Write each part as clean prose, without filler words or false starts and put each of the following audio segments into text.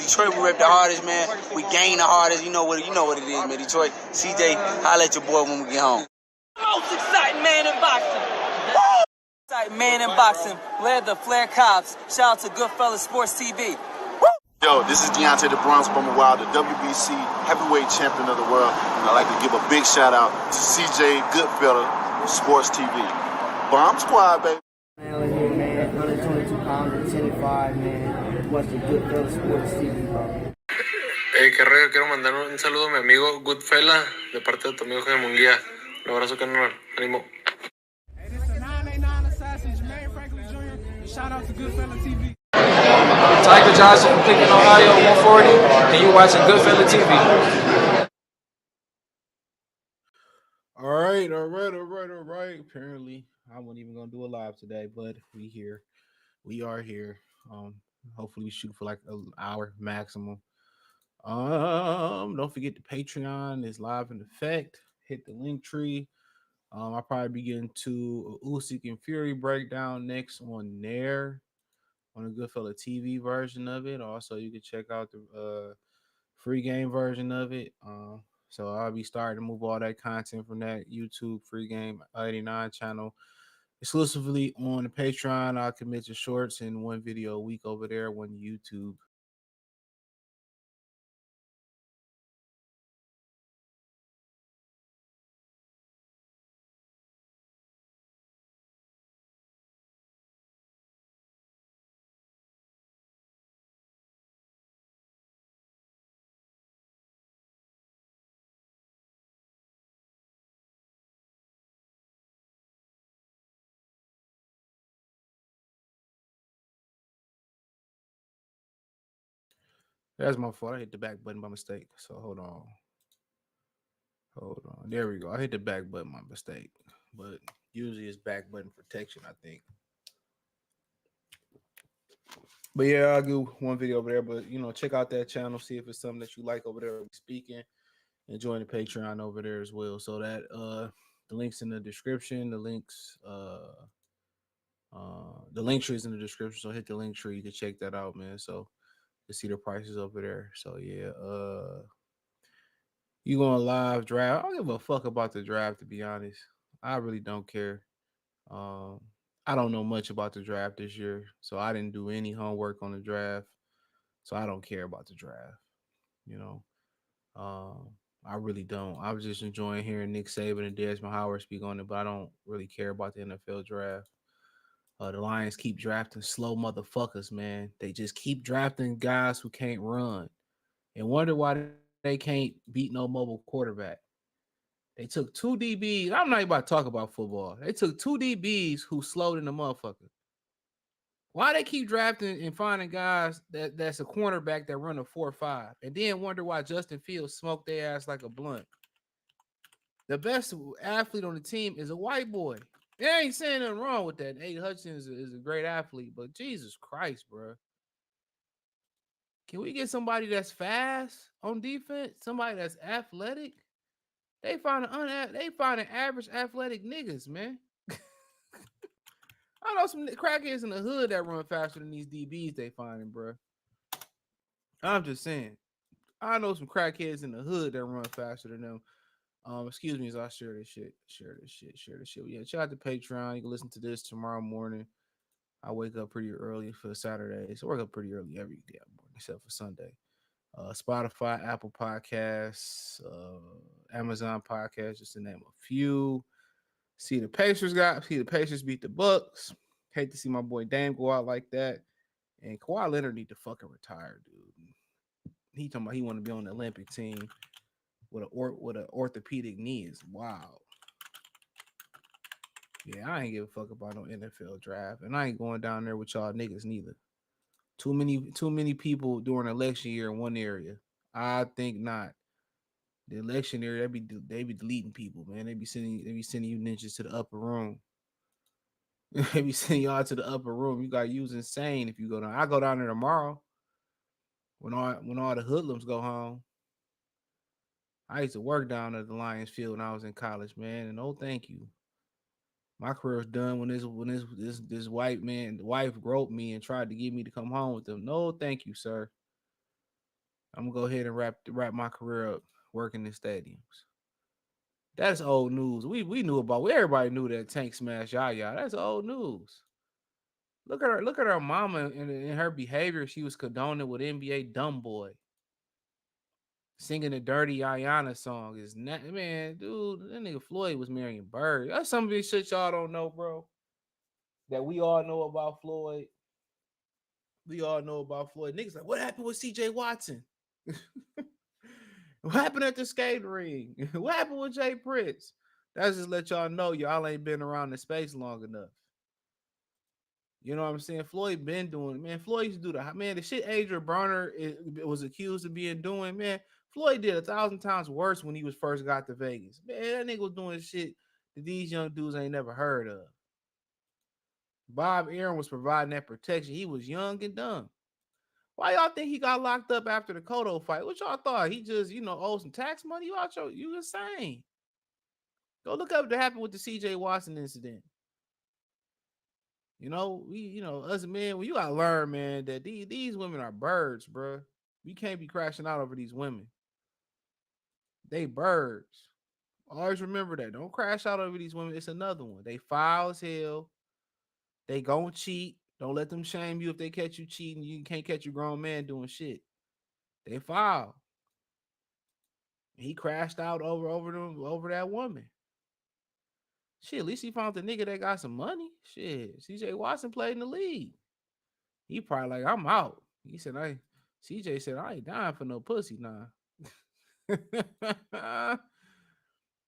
Detroit, we rep the hardest, man. We gain the hardest. You know what it is, man. Detroit, CJ, holla at your boy when we get home. Most exciting man in boxing. Exciting man in boxing. Led the Flair Cops. Shout out to Goodfellas Sports TV. Yo, this is Deontay the Bronx Bummer Wild, the WBC heavyweight champion of the world. And I'd like to give a big shout out to CJ Goodfellas Sports TV. Bomb Squad, baby. Man, here, man. 122 pounds and 10-5, man. Watch the Goodfellas Sports TV, bro. Qué rollo, quiero mandar un saludo a mi amigo Goodfella de parte de tu amigo Jaime Munguía. Un abrazo, carnal. Ánimo. Hey, this is 989 Assassin, Jermaine Franklin Jr. Shout out to Goodfella TV. Tiger Johnson from Cleveland, Ohio, 140, and you're watching Goodfella TV. All right. Apparently, I wasn't even gonna do a live today, but we are here. Hopefully we shoot for like an hour maximum. Don't forget the Patreon is live in effect. Hit the link tree. I'll probably be getting to Usyk and Fury breakdown next on there, on the Goodfella TV version of it. Also, you can check out the free game version of it. So I'll be starting to move all that content from that YouTube free game 89 channel exclusively on the Patreon. I'll commit to shorts and one video a week over there on YouTube. That's my fault. I hit the back button by mistake. So hold on. There we go. I hit the back button by mistake. But usually it's back button protection, I think. But yeah, I'll do one video over there. But, check out that channel. See if it's something that you like over there. Speaking. And join the Patreon over there as well. So that the link's in the description. The link tree is in the description. So hit the link tree. You can check that out, man. So to see the prices over there. So yeah, you going live draft? I don't give a fuck about the draft, to be honest. I really don't care. I don't know much about the draft this year, so I didn't do any homework on the draft. So I don't care about the draft. I really don't. I was just enjoying hearing Nick Saban and Desmond Howard speak on it, but I don't really care about the NFL draft. The Lions keep drafting slow motherfuckers, man. They just keep drafting guys who can't run and wonder why they can't beat no mobile quarterback. They took 2 DBs. I'm not even about to talk about football. They took 2 DBs who slowed in the motherfucker. Why they keep drafting and finding guys that's a cornerback that run a 4.5 and then wonder why Justin Fields smoked their ass like a blunt? The best athlete on the team is a white boy. There ain't saying nothing wrong with that. Aiden Hutchinson is a great athlete, but Jesus Christ, bro. Can we get somebody that's fast on defense? Somebody that's athletic? They find average athletic niggas, man. I know some crackheads in the hood that run faster than these DBs they finding, bro. I'm just saying. I know some crackheads in the hood that run faster than them. Excuse me as I share this shit. Yeah, check out the Patreon. You can listen to this tomorrow morning. I wake up pretty early for Saturday. So I wake up pretty early every day except for Sunday. Spotify, Apple Podcasts, Amazon Podcasts, just to name a few. See the Pacers beat the Bucks. Hate to see my boy Dame go out like that. And Kawhi Leonard need to fucking retire, dude. He talking about he want to be on the Olympic team with an orthopedic knee is wild. Yeah, I ain't give a fuck about no NFL draft, and I ain't going down there with y'all niggas neither. Too many people during election year in one area. I think not. The election area, they be deleting people, man. They be sending you ninjas to the upper room. They be sending y'all to the upper room. You got use insane if you go down. I go down there tomorrow when all the hoodlums go home. I used to work down at the Lions Field when I was in college, man, and no thank you. My career was done when this white man, the wife groped me and tried to get me to come home with them. No, thank you, sir. I'm gonna go ahead and wrap my career up working in stadiums. That's old news. We knew about. Everybody knew that Tank smashed Yaya. That's old news. Look at her. Look at her mama and her behavior. She was condoning with NBA dumb boy singing the dirty Ayana song. Is not, man, dude. That nigga Floyd was marrying Bird. That's some of this shit y'all don't know, bro. That we all know about Floyd. We all know about Floyd. Niggas like, what happened with C.J. Watson? What happened at the skate ring? What happened with Jay Prince? That's just let y'all know y'all ain't been around the space long enough. You know what I'm saying? Floyd been doing, man. Floyd used to do the shit Adrian Bronner was accused of being doing, man. Floyd did 1,000 times worse when he was first got to Vegas. Man, that nigga was doing shit that these young dudes ain't never heard of. Bob Aaron was providing that protection. He was young and dumb. Why y'all think he got locked up after the Cotto fight? What y'all thought? He just, owed some tax money? You insane. Go look up what happened with the CJ Watson incident. Us men, you gotta learn, man, that these women are birds, bro. We can't be crashing out over these women. They birds. Always remember that. Don't crash out over these women. It's another one. They foul as hell. They gon' cheat. Don't let them shame you if they catch you cheating. You can't catch a grown man doing shit. They foul. He crashed out over that woman. Shit, at least he found the nigga that got some money. Shit, CJ Watson played in the league. He probably like, I'm out. He said, CJ said, I ain't dying for no pussy now.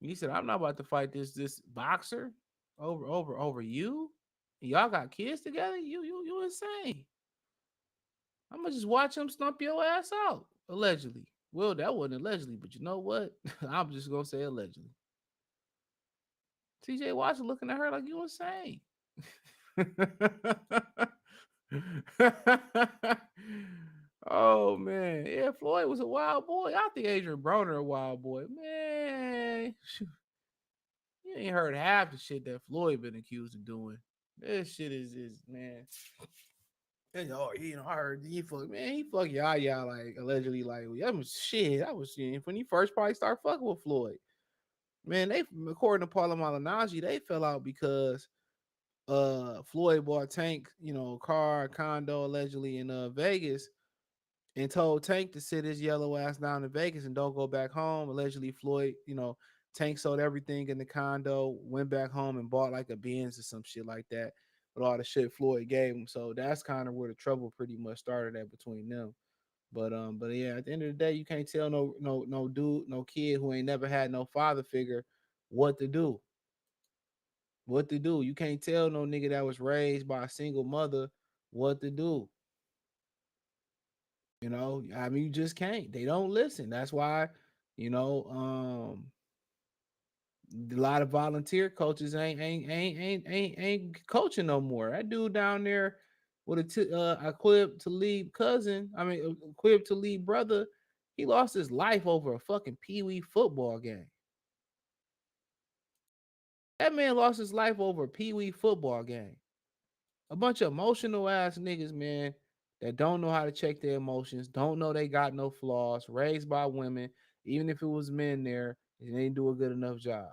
He said, I'm not about to fight this boxer over you. Y'all got kids together? You insane. I'm gonna just watch him stump your ass out. Allegedly. Well, that wasn't allegedly, but you know what? I'm just gonna say allegedly. TJ Watson looking at her like you insane. Oh man, yeah, Floyd was a wild boy. I think Adrian Broner a wild boy. Man, you ain't heard half the shit that Floyd been accused of doing. This shit is man. I heard he fuck Yaya like allegedly like that was shit. That was shit when he first probably started fucking with Floyd. Man, they according to Paula Malignaggi, they fell out because Floyd bought Tank, car, condo allegedly in Vegas, and told Tank to sit his yellow ass down in Vegas and don't go back home. Allegedly, Floyd, Tank sold everything in the condo, went back home and bought like a Benz or some shit like that with all the shit Floyd gave him. So that's kind of where the trouble pretty much started at between them. But yeah, at the end of the day, you can't tell no dude, no kid who ain't never had no father figure what to do. What to do. You can't tell no nigga that was raised by a single mother what to do. You just can't. They don't listen. That's why, a lot of volunteer coaches ain't coaching no more. That dude down there with a Quib to lead cousin, Quib to lead brother, he lost his life over a fucking pee-wee football game. That man lost his life over a pee-wee football game. A bunch of emotional ass niggas, man, that don't know how to check their emotions, don't know they got no flaws, raised by women, even if it was men there, they didn't do a good enough job.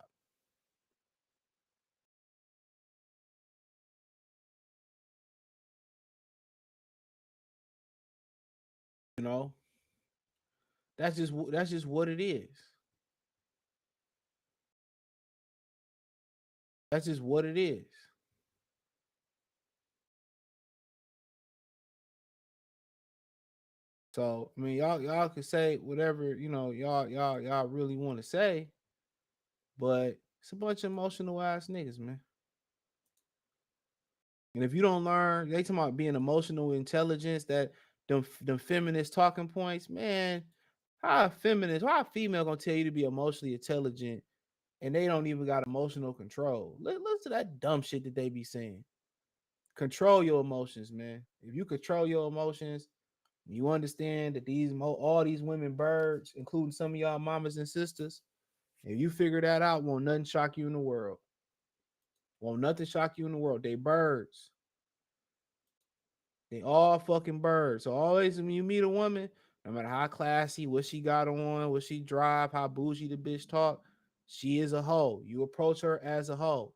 That's just what it is. That's just what it is. So y'all can say whatever y'all really want to say, but it's a bunch of emotional ass niggas, man. And if you don't learn, they talking about being emotional intelligence, that them feminist talking points, man. How a female gonna tell you to be emotionally intelligent and they don't even got emotional control? Listen to that dumb shit that they be saying. Control your emotions, man. If you control your emotions, you understand that all these women birds, including some of y'all mamas and sisters, if you figure that out, won't nothing shock you in the world. Won't nothing shock you in the world. They birds. They all fucking birds. So always when you meet a woman, No matter how classy, what she got on, what she drive, how bougie the bitch talk, she is a hoe. You approach her as a hoe.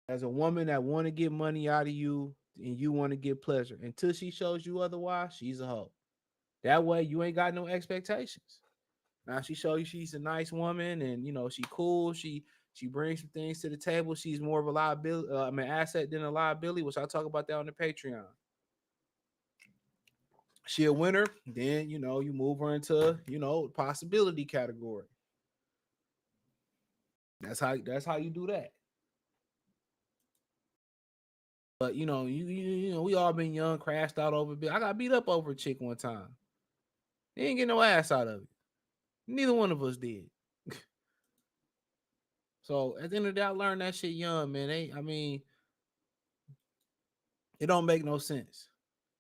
As a woman that want to get money out of you and you want to get pleasure. Until she shows you otherwise, she's a hoe. That way you ain't got no expectations. Now she show you she's a nice woman and she cool. She brings some things to the table. She's more of a liability, asset than a liability, which I'll talk about that on the Patreon. She a winner, then you move her into possibility category. That's how you do that. But we all been young, crashed out over a bit. I got beat up over a chick one time. They didn't get no ass out of it. Neither one of us did. So at the end of the day, I learned that shit young, man. It don't make no sense.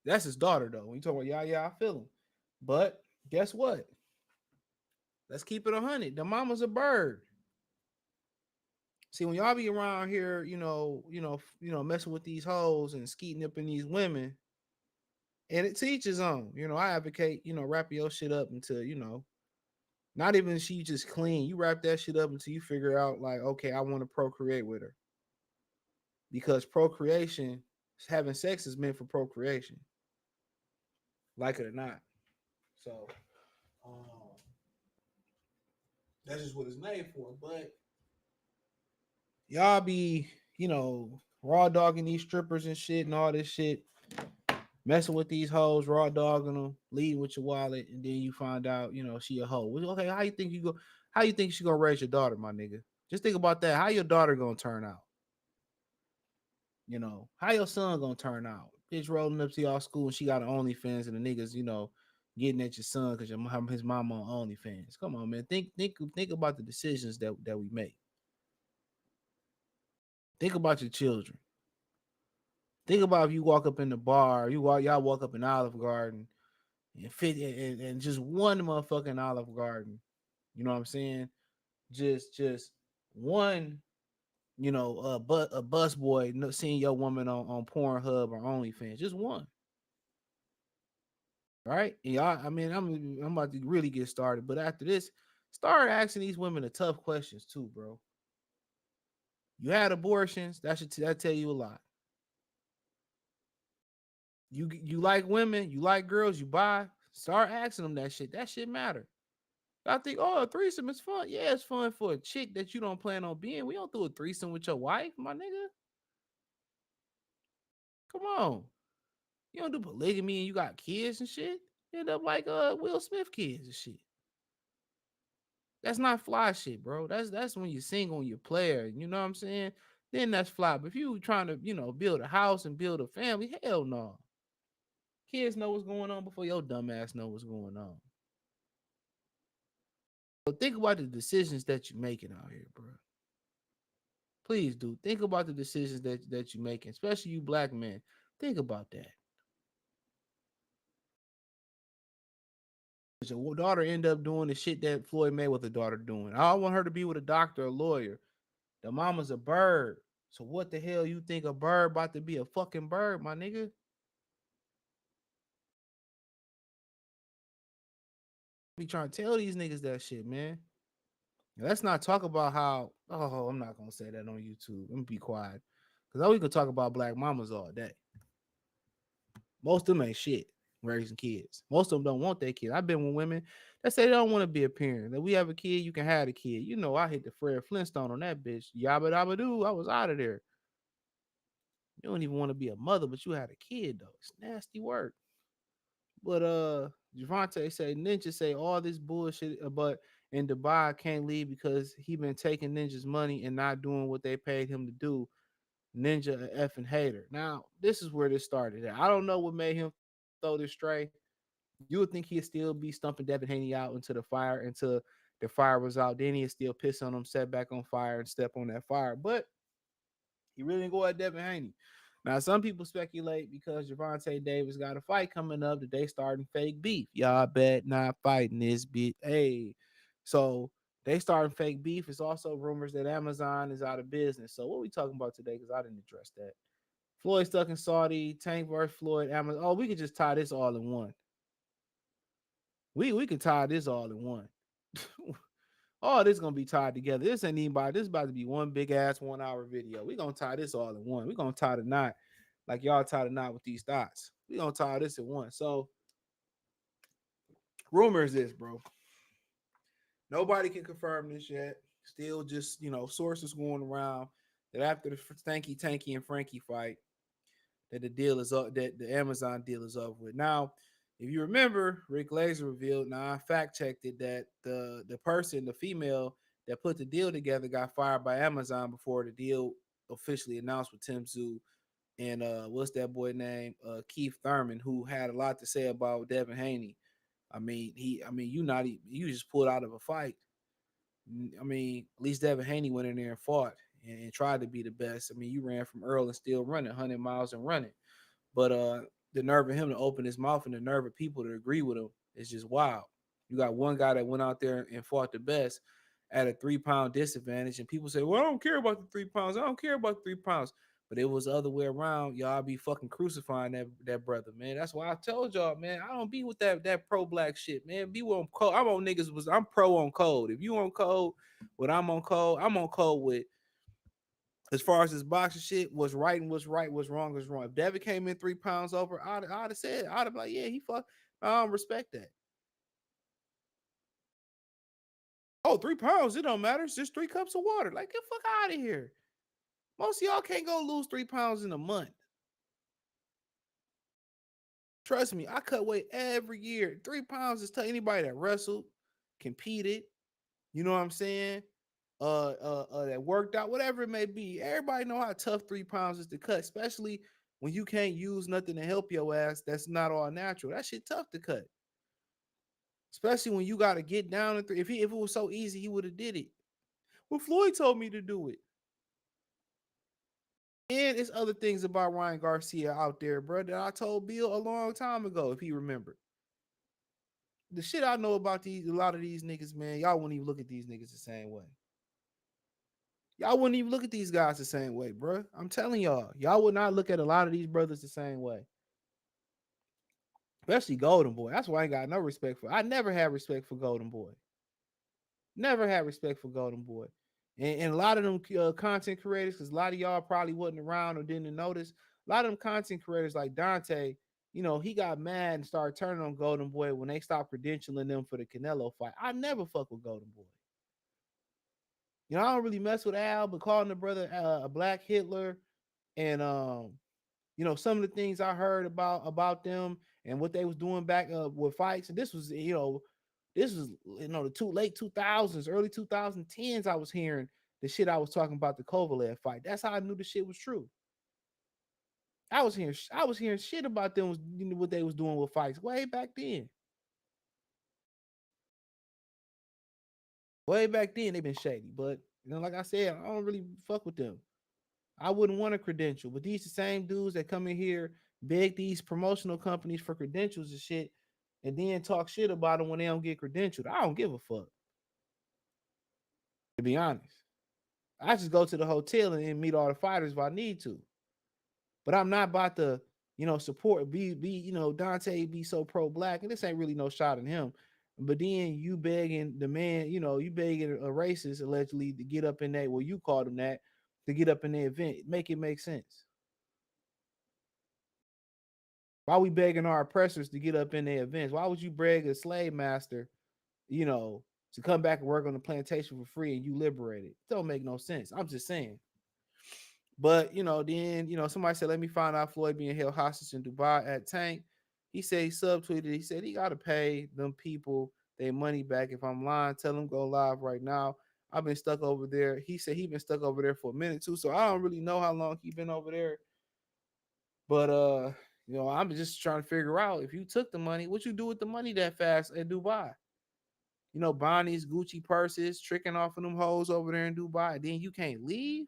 That's his daughter, though. When you talk about I feel him. But guess what? Let's keep it 100. The mama's a bird. See, when y'all be around here, messing with these hoes and skeeting up in these women, and it teaches on. I advocate, wrap your shit up until, not even she just clean. You wrap that shit up until you figure out, like, okay, I want to procreate with her. Because procreation, having sex is meant for procreation. Like it or not. So, that's just what it's made for. But y'all be, raw dogging these strippers and shit and all this shit, messing with these hoes, raw dogging them, leading with your wallet, and then you find out, she a hoe. Okay, how you think she gonna raise your daughter, my nigga? Just think about that. How your daughter gonna turn out? How your son gonna turn out? Bitch rolling up to y'all school and she got an OnlyFans and the niggas, getting at your son because his mom on OnlyFans. Come on, man. Think about the decisions that we make. Think about your children. Think about if you walk up in the bar, y'all walk up in Olive Garden and just one motherfucking Olive Garden. You know what I'm saying? Just one, a bus boy seeing your woman on Pornhub or OnlyFans. Just one. Right? And y'all, I'm about to really get started, but after this, start asking these women the tough questions too, bro. You had abortions, that tell you a lot. You like women, you like girls, you buy. Start asking them that shit. That shit matter. I think, a threesome is fun. Yeah, it's fun for a chick that you don't plan on being. We don't do a threesome with your wife, my nigga. Come on. You don't do polygamy and you got kids and shit. You end up like Will Smith kids and shit. That's not fly shit, bro. That's when you're single and you're player. You know what I'm saying? Then that's fly. But if you trying to, build a house and build a family, hell no. Kids know what's going on before your dumb ass know what's going on. So think about the decisions that you're making out here, bro. Please do. Think about the decisions that you're making, especially you black men. Think about that. Your daughter end up doing the shit that Floyd Mayweather daughter doing. I don't want her to be with a doctor or a lawyer. The mama's a bird. So what the hell you think a bird about to be a fucking bird, my nigga? Be trying to tell these niggas that shit, man. Let's not talk about how, I'm not going to say that on YouTube. Let me be quiet. Because we could talk about black mamas all day. Most of them ain't shit raising kids. Most of them don't want their kids. I've been with women that say they don't want to be a parent. That we have a kid, you can have a kid. I hit the Fred Flintstone on that bitch. Yabba dabba doo. I was out of there. You don't even want to be a mother, but you had a kid, though. It's nasty work. But Javante say Ninja say all this bullshit, but in Dubai can't leave because he been taking Ninja's money and not doing what they paid him to do. Ninja an effing hater. Now, this is where this started at. I don't know what made him throw this stray. You would think he'd still be stumping Devin Haney out into the fire until the fire was out. Then he'd still piss on him, set back on fire, and step on that fire. But he really didn't go at Devin Haney. Now, some people speculate because Javante Davis got a fight coming up that they starting fake beef. Y'all bet not fighting this bitch. Hey, so they starting fake beef. It's also rumors that Amazon is out of business. So what we talking about today? Because I didn't address that. Floyd stuck in Saudi, Tank versus Floyd, Amazon. Oh, we could just tie this all in one. We can tie this all in one. All this gonna be tied together. This ain't anybody. This is about to be one big ass 1 hour video. We gonna tie this all in one. We gonna tie the knot like y'all tie the knot with these thoughts. We gonna tie this in one. So rumor is this, bro. Nobody can confirm this yet. Still just, sources going around that after the Stanky, Tanky, and Frankie fight, that the deal is up, that the Amazon deal is over with. Now, if you remember, Rick Laser revealed, now I fact checked it, that the person, the female that put the deal together got fired by Amazon before the deal officially announced with Tim Tszyu and what's that boy name? Keith Thurman, who had a lot to say about Devin Haney. You just pulled out of a fight. I mean, at least Devin Haney went in there and fought and tried to be the best. I mean, you ran from Earl and still running 100 miles and running. But the nerve of him to open his mouth and the nerve of people to agree with him is just wild. You got one guy that went out there and fought the best at a 3-pound disadvantage, and people say, well, I don't care about the 3 pounds. I don't care about the 3 pounds. But it was the other way around. Y'all be fucking crucifying that brother, man. That's why I told y'all, man, I don't be with that pro-black shit, man. Be with code. I'm on niggas. I'm pro on code. If you on code, what I'm on code with. As far as this boxing shit, what's right and what's right, what's wrong is wrong. If Devin came in 3 pounds over, I'd have said, I'd have been like, yeah, he fucked. I don't respect that. Oh, 3 pounds, it don't matter. It's just 3 cups of water. Like, get the fuck out of here. Most of y'all can't go lose 3 pounds in a month. Trust me, I cut weight every year. 3 pounds is to anybody that wrestled, competed, you know what I'm saying? That worked out, whatever it may be. Everybody know how tough 3 pounds is to cut, especially when you can't use nothing to help your ass. That's not all natural. That shit tough to cut. Especially when you got to get down to 3. If it was so easy, he would have did it. Well, Floyd told me to do it. And it's other things about Ryan Garcia out there, bro, that I told Bill a long time ago, if he remembered. The shit I know about a lot of these niggas, man, y'all wouldn't even look at these niggas the same way. Y'all wouldn't even look at these guys the same way, bro. I'm telling y'all would not look at a lot of these brothers the same way. Especially Golden Boy. That's why I ain't got no respect for. I never had respect for Golden Boy. Never had respect for Golden Boy. And a lot of them content creators, because a lot of y'all probably wasn't around or didn't notice, a lot of them content creators like Dante, he got mad and started turning on Golden Boy when they stopped credentialing them for the Canelo fight. I never fuck with Golden Boy. I don't really mess with Al, but calling the brother a black Hitler and some of the things I heard about them and what they was doing back with fights. And this was the late 2000s, early 2010s. I was hearing the shit I was talking about the Kovalev fight. That's how I knew the shit was true. I was hearing shit about them, what they was doing with fights way back then. Way back then, they've been shady. But like I said, I don't really fuck with them. I wouldn't want a credential. But these the same dudes that come in here, beg these promotional companies for credentials and shit, and then talk shit about them when they don't get credentialed. I don't give a fuck. To be honest. I just go to the hotel and meet all the fighters if I need to. But I'm not about to, support, Dante be so pro-black, and this ain't really no shot at him. But then you begging the man, you begging a racist allegedly to get up in that, well, you called him that, to get up in the event. Make it make sense. Why we begging our oppressors to get up in their events? Why would you beg a slave master, to come back and work on the plantation for free and you liberated? It don't make no sense. I'm just saying. But, then, somebody said, let me find out Floyd being held hostage in Dubai at Tank. He said he subtweeted. He said he got to pay them people their money back. If I'm lying, tell them go live right now. I've been stuck over there. He said he been stuck over there for a minute too. So I don't really know how long he been over there. But, I'm just trying to figure out, if you took the money, what you do with the money that fast in Dubai? Buying these Gucci purses, tricking off of them hoes over there in Dubai. Then you can't leave?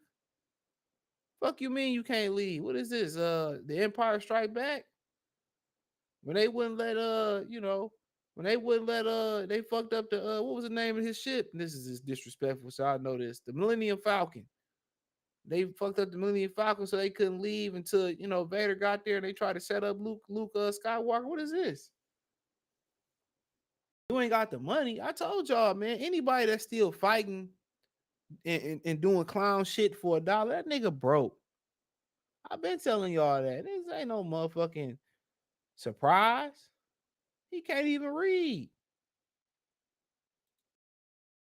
Fuck you mean you can't leave? What is this? The Empire Strike Back? When they wouldn't let they fucked up the what was the name of his ship? And this is just disrespectful, so I know this. The Millennium Falcon. They fucked up the Millennium Falcon so they couldn't leave until Vader got there and they tried to set up Luke Skywalker. What is this? You ain't got the money. I told y'all, man. Anybody that's still fighting and doing clown shit for $1, that nigga broke. I've been telling y'all that. This ain't no motherfucking surprise. He can't even read.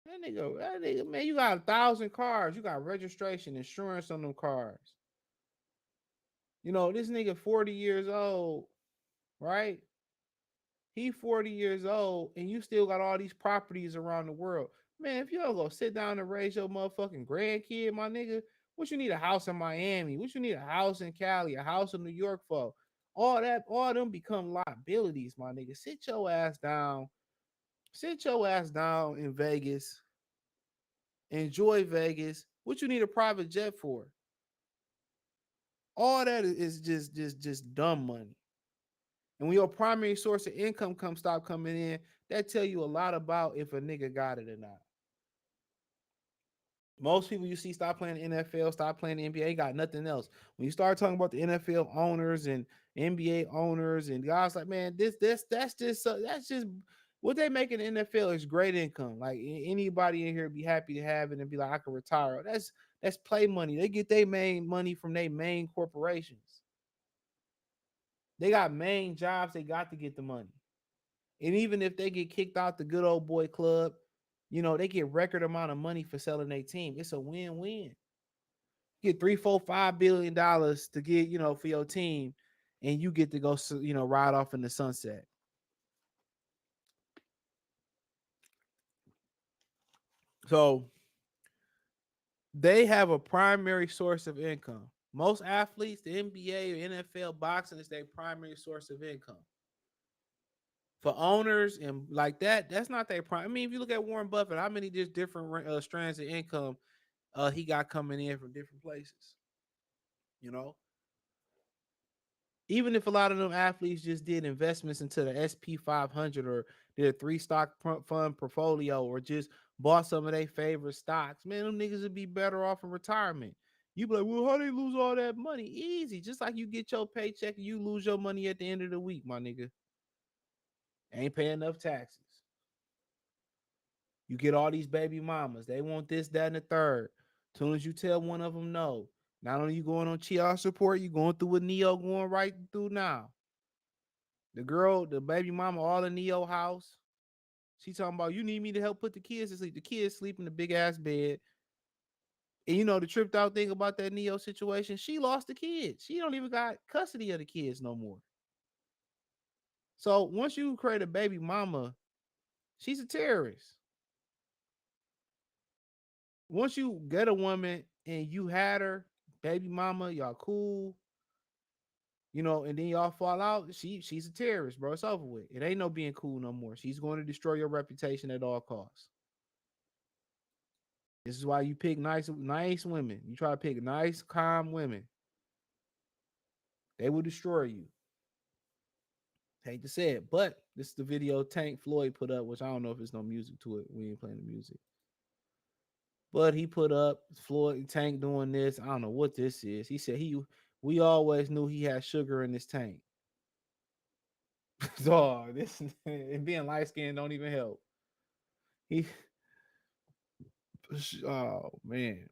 That nigga, man, you got 1,000 cars. You got registration, insurance on them cars. You know, this nigga 40 years old, right? He 40 years old, and you still got all these properties around the world. Man, if you don't go sit down and raise your motherfucking grandkid, my nigga, what you need a house in Miami? What you need a house in Cali, a house in New York for? All them become liabilities, my nigga. Sit your ass down. Sit your ass down in Vegas. Enjoy Vegas. What you need a private jet for? All that is just dumb money. And when your primary source of income stop coming in, that tell you a lot about if a nigga got it or not. Most people you see stop playing the NFL, stop playing the NBA, got nothing else. When you start talking about the NFL owners and NBA owners and guys like, man, that's just what they make in the NFL is great income. Like anybody in here be happy to have it and be like, I can retire. That's play money. They get their main money from their main corporations. They got main jobs. They got to get the money. And even if they get kicked out the good old boy club, you know, they get record amount of money for selling their team. It's a win-win. Get $3, $4, $5 billion to get, you know, for your team, and you get to go, you know, ride off in the sunset. So they have a primary source of income. Most athletes, the NBA or NFL, boxing is their primary source of income. For owners and like that, that's not their prime. I mean, if you look at Warren Buffett, how many just different strands of income he got coming in from different places, you know? Even if a lot of them athletes just did investments into the SP 500 or did a 3-stock fund portfolio or just bought some of their favorite stocks, man, them niggas would be better off in retirement. You be like, well, how they lose all that money? Easy. Just like you get your paycheck and you lose your money at the end of the week, my nigga. Ain't paying enough taxes. You get all these baby mamas. They want this, that, and the third. As soon as you tell one of them no, not only you going on child support, you going through what Neo going right through now. The girl, the baby mama, all in Neo house. She talking about, you need me to help put the kids to sleep. The kids sleep in the big ass bed. And you know the tripped out thing about that Neo situation, she lost the kids. She don't even got custody of the kids no more. So once you create a baby mama, she's a terrorist. Once you get a woman and you had her, baby mama, y'all cool, you know, and then y'all fall out, she's a terrorist, bro. It's over with. It ain't no being cool no more. She's going to destroy your reputation at all costs. This is why you pick nice women. You try to pick nice, calm women. They will destroy you. Hate to say it, but this is the video Tank Floyd put up, which I don't know if there's no music to it. We ain't playing the music. But he put up Floyd Tank doing this. I don't know what this is. He said we always knew he had sugar in his tank. Dog, this and being light skinned don't even help. Oh man.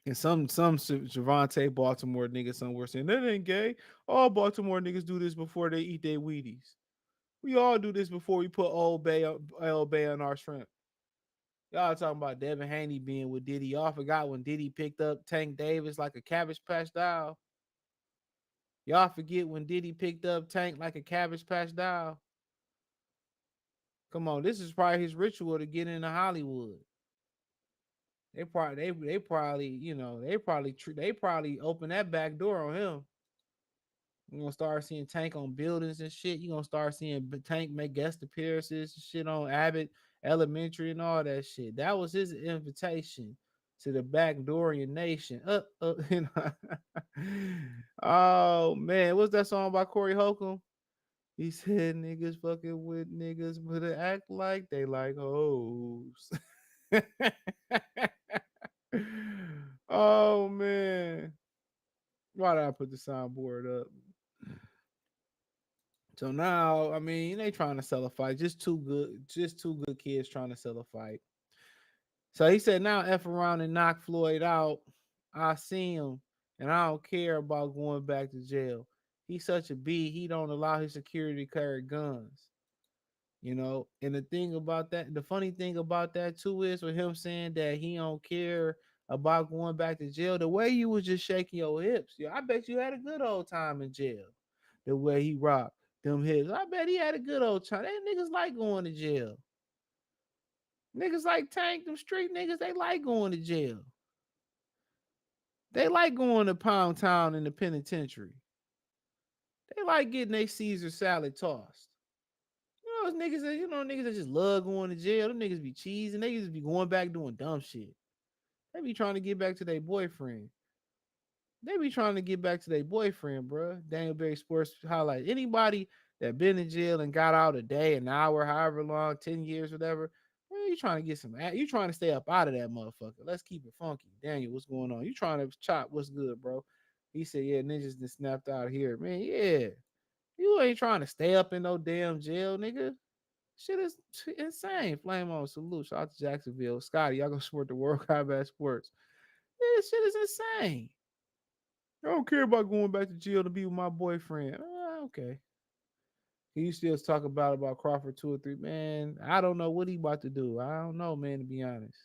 And some Javante Baltimore niggas somewhere saying that ain't gay. All Baltimore niggas do this before they eat their Wheaties. We all do this before we put Old Bay on our shrimp. Y'all talking about Devin Haney being with Diddy. Y'all forgot when Diddy picked up Tank Davis like a Cabbage Patch doll. Y'all forget when Diddy picked up Tank like a Cabbage Patch doll. Come on, this is probably his ritual to get into Hollywood. They probably, you know, they probably open that back door on him. You're gonna start seeing Tank on buildings and shit. You're gonna start seeing Tank make guest appearances and shit on Abbott Elementary and all that shit. That was his invitation to the backdoorian nation. You know. Oh man, what's that song by Corey Holcomb? He said niggas fucking with niggas, but they act like they like hoes. Oh man. Why did I put the soundboard up? So now, I mean, they trying to sell a fight. Just two good kids trying to sell a fight. So he said, now F around and knock Floyd out. I see him, and I don't care about going back to jail. He's such a B. He don't allow his security to carry guns. And the funny thing about that too is with him saying that he don't care about going back to jail. The way you was just shaking your hips, I bet you had a good old time in jail. The way he rocked them hips, I bet he had a good old time. They niggas like going to jail. Niggas like Tank, them street niggas, they like going to jail. They like going to Pound Town in the penitentiary. They like getting their Caesar salad tossed. Those niggas that just love going to jail. Them niggas be cheesing. They just be going back doing dumb shit. They be trying to get back to their boyfriend. Bro. Daniel Berry Sports highlight. Anybody that been in jail and got out a day, an hour, however long, 10 years, whatever, you trying to get you trying to stay up out of that motherfucker. Let's keep it funky. Daniel, what's going on? You trying to chop what's good, bro? He said, yeah, ninjas just snapped out of here. Man, yeah. You ain't trying to stay up in no damn jail, nigga. Shit is insane. Flame on, salute. Shout out to Jacksonville. Scotty, y'all gonna support the World Combat Sports. Yeah, this shit is insane. I don't care about going back to jail to be with my boyfriend. Okay. He used to talk about Crawford 2 or 3. Man, I don't know what he about to do. I don't know, man, to be honest.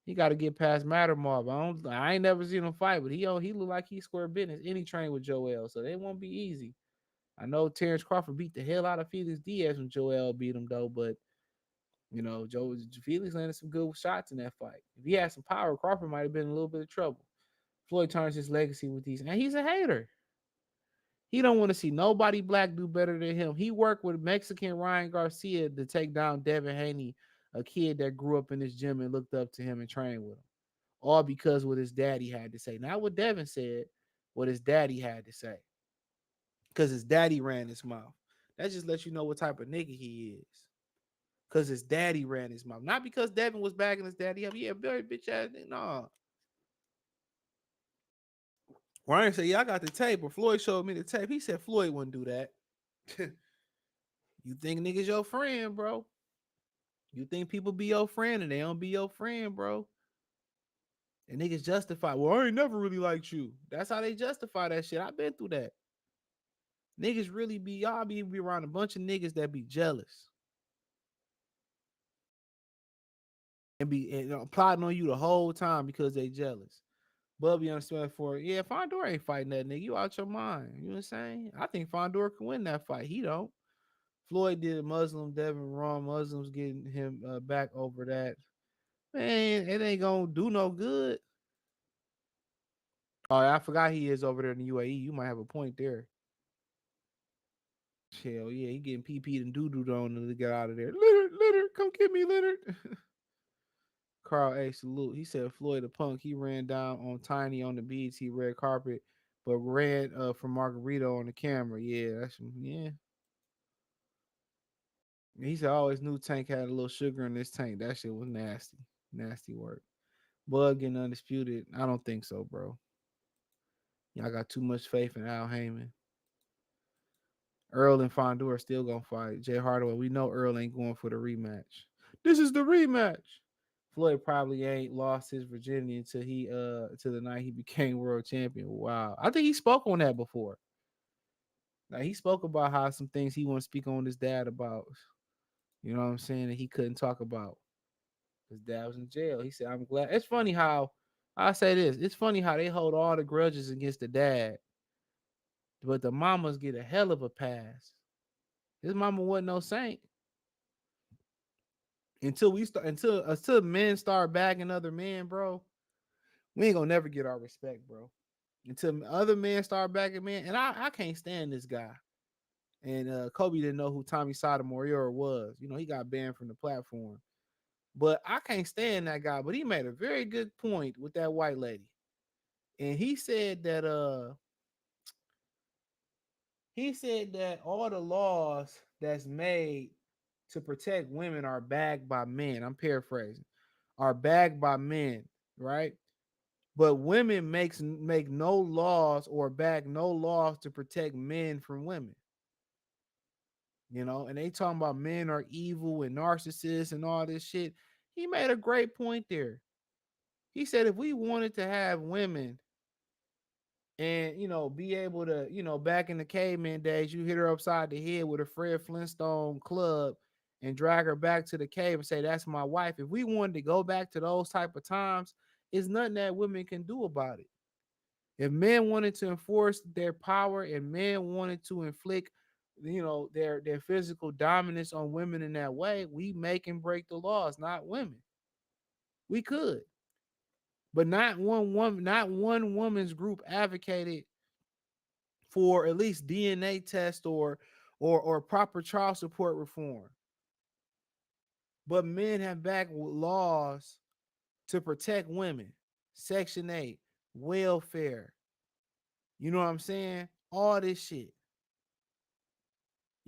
He got to get past Mattermoff. I ain't never seen him fight, but he look like he square business. Any train with Joel, so they won't be easy. I know Terrence Crawford beat the hell out of Felix Diaz when Joel beat him though, but Felix landed some good shots in that fight. If he had some power, Crawford might have been in a little bit of trouble. Floyd turns his legacy with these, and he's a hater. He don't want to see nobody black do better than him. He worked with Mexican Ryan Garcia to take down Devin Haney, a kid that grew up in this gym and looked up to him and trained with him. All because what his daddy had to say. Not what Devin said, what his daddy had to say. Because his daddy ran his mouth. That just lets you know what type of nigga he is. Because his daddy ran his mouth. Not because Devin was bagging his daddy up. Yeah, very bitch ass. No. Ryan said, yeah, I got the tape. Or Floyd showed me the tape. He said Floyd wouldn't do that. You think niggas your friend, bro. You think people be your friend and they don't be your friend, bro. And niggas justify, well, I ain't never really liked you. That's how they justify that shit. I've been through that. Niggas really y'all be around a bunch of niggas that be jealous. And be plotting on you the whole time because they jealous. Bubby understand for it. Yeah, Fondor ain't fighting that nigga. You out your mind. You know what I'm saying? I think Fondor can win that fight. He don't. Floyd did a Muslim, Devin wrong. Muslims getting him back over that. Man, it ain't gonna do no good. Oh, I forgot he is over there in the UAE. You might have a point there. Hell yeah, he getting PP'd and doo-dooed on to get out of there. Leonard, come get me, Leonard. Carl A. Salute. He said Floyd the Punk. He ran down on Tiny on the BET red carpet, but ran for Margarito on the camera. Yeah, yeah. He said I always knew Tank had a little sugar in this tank. That shit was nasty. Nasty work. Bug getting undisputed. I don't think so, bro. Y'all got too much faith in Al Heyman. Earl and Fondor are still gonna fight. Jay Hardaway, we know Earl ain't going for the rematch. This is the rematch. Floyd probably ain't lost his virginity until to the night he became world champion. Wow. I think he spoke on that before. Now he spoke about how some things he want to speak on his dad about. You know what I'm saying? That he couldn't talk about. His dad was in jail. He said, I'm glad. It's funny how I say this. It's funny how they hold all the grudges against the dad, but the mamas get a hell of a pass. His mama wasn't no saint. Until men start bagging other men, bro, we ain't gonna never get our respect, bro. Until other men start bagging men, and I can't stand this guy. And Kobe didn't know who Tommy Sotomayor was. You know, he got banned from the platform. But I can't stand that guy. But he made a very good point with that white lady. And he said that all the laws that's made to protect women are bagged by men. I'm paraphrasing. Are bagged by men, right? But women make no laws or bag no laws to protect men from women. And they talking about men are evil and narcissists and all this shit. He made a great point there. He said if we wanted to have women and be able to, back in the caveman days, you hit her upside the head with a Fred Flintstone club and drag her back to the cave and say that's my wife. If we wanted to go back to those type of times, it's nothing that women can do about it. If men wanted to enforce their power and men wanted to inflict, their physical dominance on women in that way, we make and break the laws, not women. We could, but not one woman's group advocated for at least DNA test or proper child support reform. But men have backed laws to protect women, Section 8, welfare. You know what I'm saying? All this shit.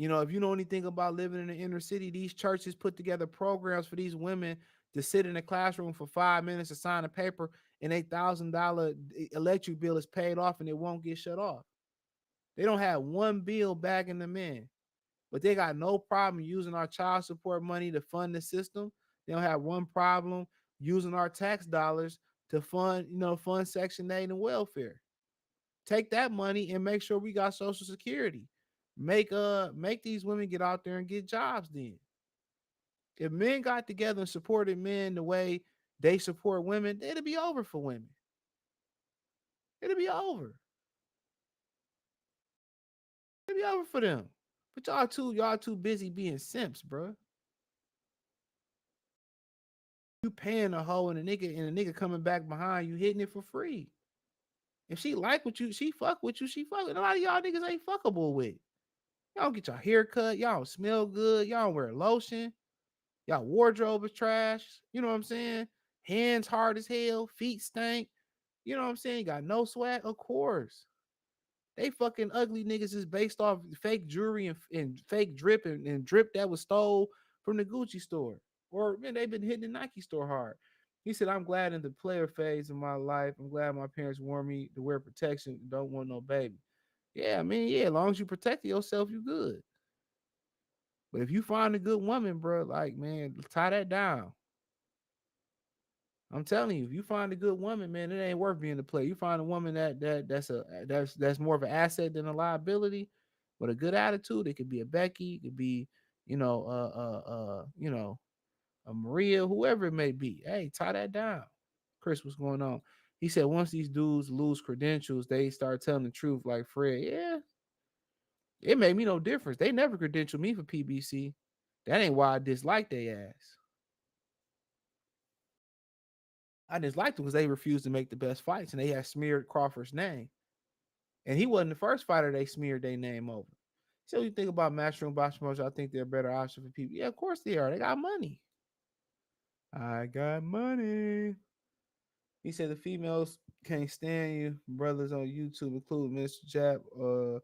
If you know anything about living in the inner city, these churches put together programs for these women to sit in a classroom for 5 minutes to sign a paper, and $8,000 electric bill is paid off and it won't get shut off. They don't have one bill bagging them in, but they got no problem using our child support money to fund the system. They don't have one problem using our tax dollars to fund Section 8 and welfare. Take that money and make sure we got Social Security. Make these women get out there and get jobs then. If men got together and supported men the way they support women, it'll be over for women. It'll be over. It'll be over for them. But y'all too busy being simps, bro. You paying a hoe and a nigga coming back behind you hitting it for free. If she like what you, she fuck with you, she fuck with. A lot of y'all niggas ain't fuckable with. Y'all don't get your hair cut. Y'all don't smell good. Y'all don't wear lotion. Y'all wardrobe is trash. You know what I'm saying? Hands hard as hell. Feet stank. You know what I'm saying? You got no swag. Of course. They fucking ugly niggas is based off fake jewelry and fake drip and drip that was stole from the Gucci store. Or, man, they've been hitting the Nike store hard. He said, I'm glad in the player phase of my life. I'm glad my parents warned me to wear protection and don't want no baby. Yeah, I mean, yeah, as long as you protect yourself, you good. But if you find a good woman, bro, like, man, tie that down. I'm telling you, if you find a good woman, man, it ain't worth being a player. You find a woman that's more of an asset than a liability, with a good attitude. It could be a Becky, it could be, a Maria, whoever it may be. Hey, tie that down. Chris, what's going on? He said once these dudes lose credentials, they start telling the truth like Fred. Yeah, it made me no difference. They never credentialed me for PBC. That ain't why I dislike their ass. I disliked them because they refused to make the best fights and they had smeared Crawford's name. And he wasn't the first fighter they smeared their name over. So you think about Matchroom Box Promotion, I think they're a better option for people. Yeah, of course they are. They got money. I got money. He said the females can't stand you. Brothers on YouTube include Mr. Jap,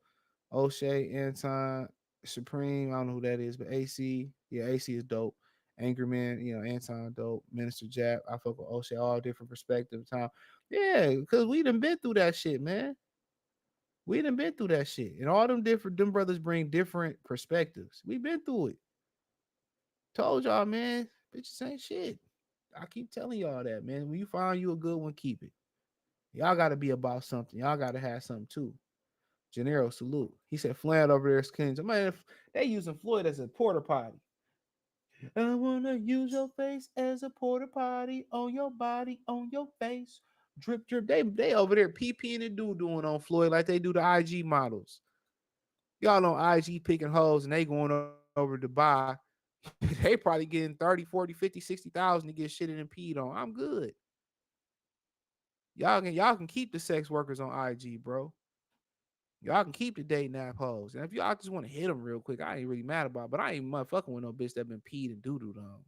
O'Shea, Anton, Supreme. I don't know who that is, but AC. Yeah, AC is dope. Anchorman, Anton dope. Minister Jap. I fuck with O'Shea, all different perspectives. Time. Yeah, because we done been through that shit, man. We done been through that shit. And all them brothers bring different perspectives. We been through it. Told y'all, man, bitches ain't shit. I keep telling y'all that, man. When you find you a good one, keep it. Y'all got to be about something. Y'all got to have something too. Gennaro, salute. He said, Flan over there is Kings. Man, they using Floyd as a porta potty. I want to use your face as a porta potty on your body, on your face. Drip, drip. They over there PPing and doing on Floyd like they do the IG models. Y'all on IG picking hoes and they going over to Dubai. They probably getting 30, 40, 50, 60,000 to get shitted and peed on. I'm good. Y'all can keep the sex workers on IG, bro. Y'all can keep the dating app hoes. And if y'all just want to hit them real quick, I ain't really mad about it. But I ain't motherfucking with no bitch that been peed and doo-dooed on.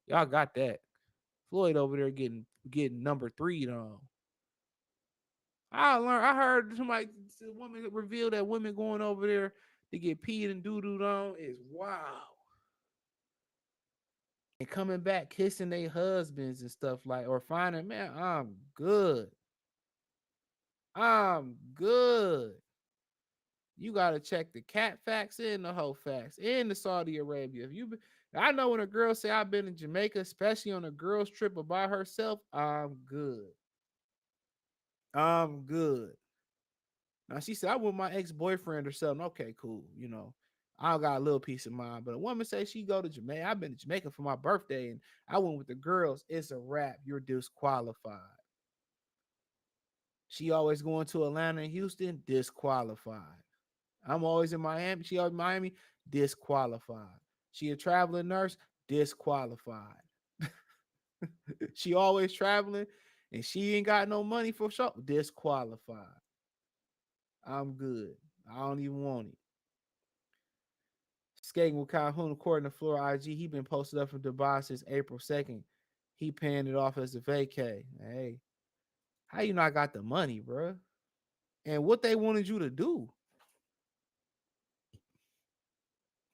Y'all got that. Floyd over there getting number 3 on. I heard somebody, a woman revealed that women going over there to get peed and doo-dooed on is wow. And coming back kissing their husbands and stuff like, or finding, man, I'm good. I'm good. You gotta check the cat facts and the hoe facts and the Saudi Arabia. I know when a girl say I've been in Jamaica, especially on a girl's trip or by herself, I'm good. I'm good. Now she said I with my ex-boyfriend or something. Okay, cool. I got a little peace of mind. But a woman say she go to Jamaica. I've been to Jamaica for my birthday and I went with the girls. It's a wrap. You're disqualified. She always going to Atlanta and Houston, disqualified. I'm always in Miami. She always in Miami, disqualified. She a traveling nurse, disqualified. She always traveling and she ain't got no money for show, disqualified. I'm good. I don't even want it. Skating with Calhoun, according to Floor IG, he been posted up from Dubai since April 2nd. He paying it off as a vacay. Hey, how you not got the money, bro? And what they wanted you to do?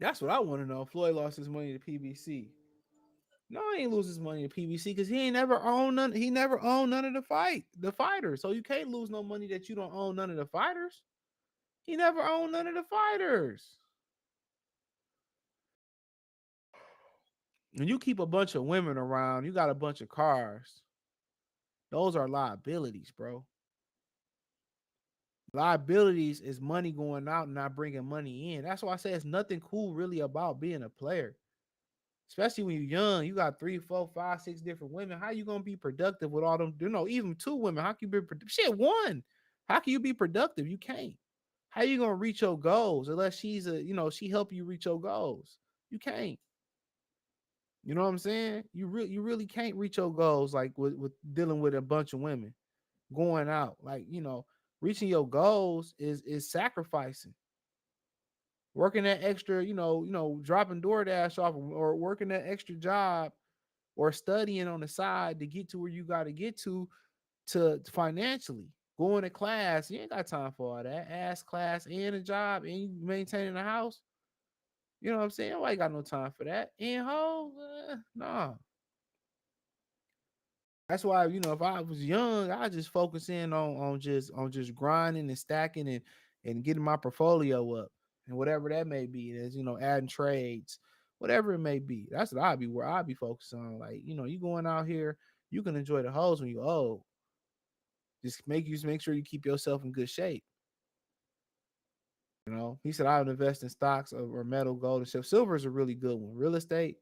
That's what I want to know. Floyd lost his money to PBC. No, he ain't lose his money to PBC because he ain't never owned none. He never owned none of the fighters. So you can't lose no money that you don't own none of the fighters. He never owned none of the fighters. When you keep a bunch of women around, you got a bunch of cars. Those are liabilities, bro. Liabilities is money going out and not bringing money in. That's why I say it's nothing cool really about being a player. Especially when you're young, you got 3, 4, 5, 6 different women. How you gonna be productive with all them? Even 2 women. How can you be productive? Shit, 1. How can you be productive? You can't. How you gonna reach your goals unless she's she help you reach your goals? You can't. You know what I'm saying? You really can't reach your goals like with dealing with a bunch of women, going out. Like, reaching your goals is sacrificing. Working that extra, dropping DoorDash off or working that extra job or studying on the side to get to where you got to get to financially. Going to class, you ain't got time for all that. Ass class and a job and you maintaining a house. You know what I'm saying? Nobody got no time for that. And nah. That's why, if I was young, I just focus in on just grinding and stacking and getting my portfolio up and whatever that may be. Is adding trades, whatever it may be. That's what I'd be focused on. Like, you going out here, you can enjoy the hoes when you old. Just make sure you keep yourself in good shape. He said I would invest in stocks or metal, gold, and silver. Silver is a really good one. Real estate,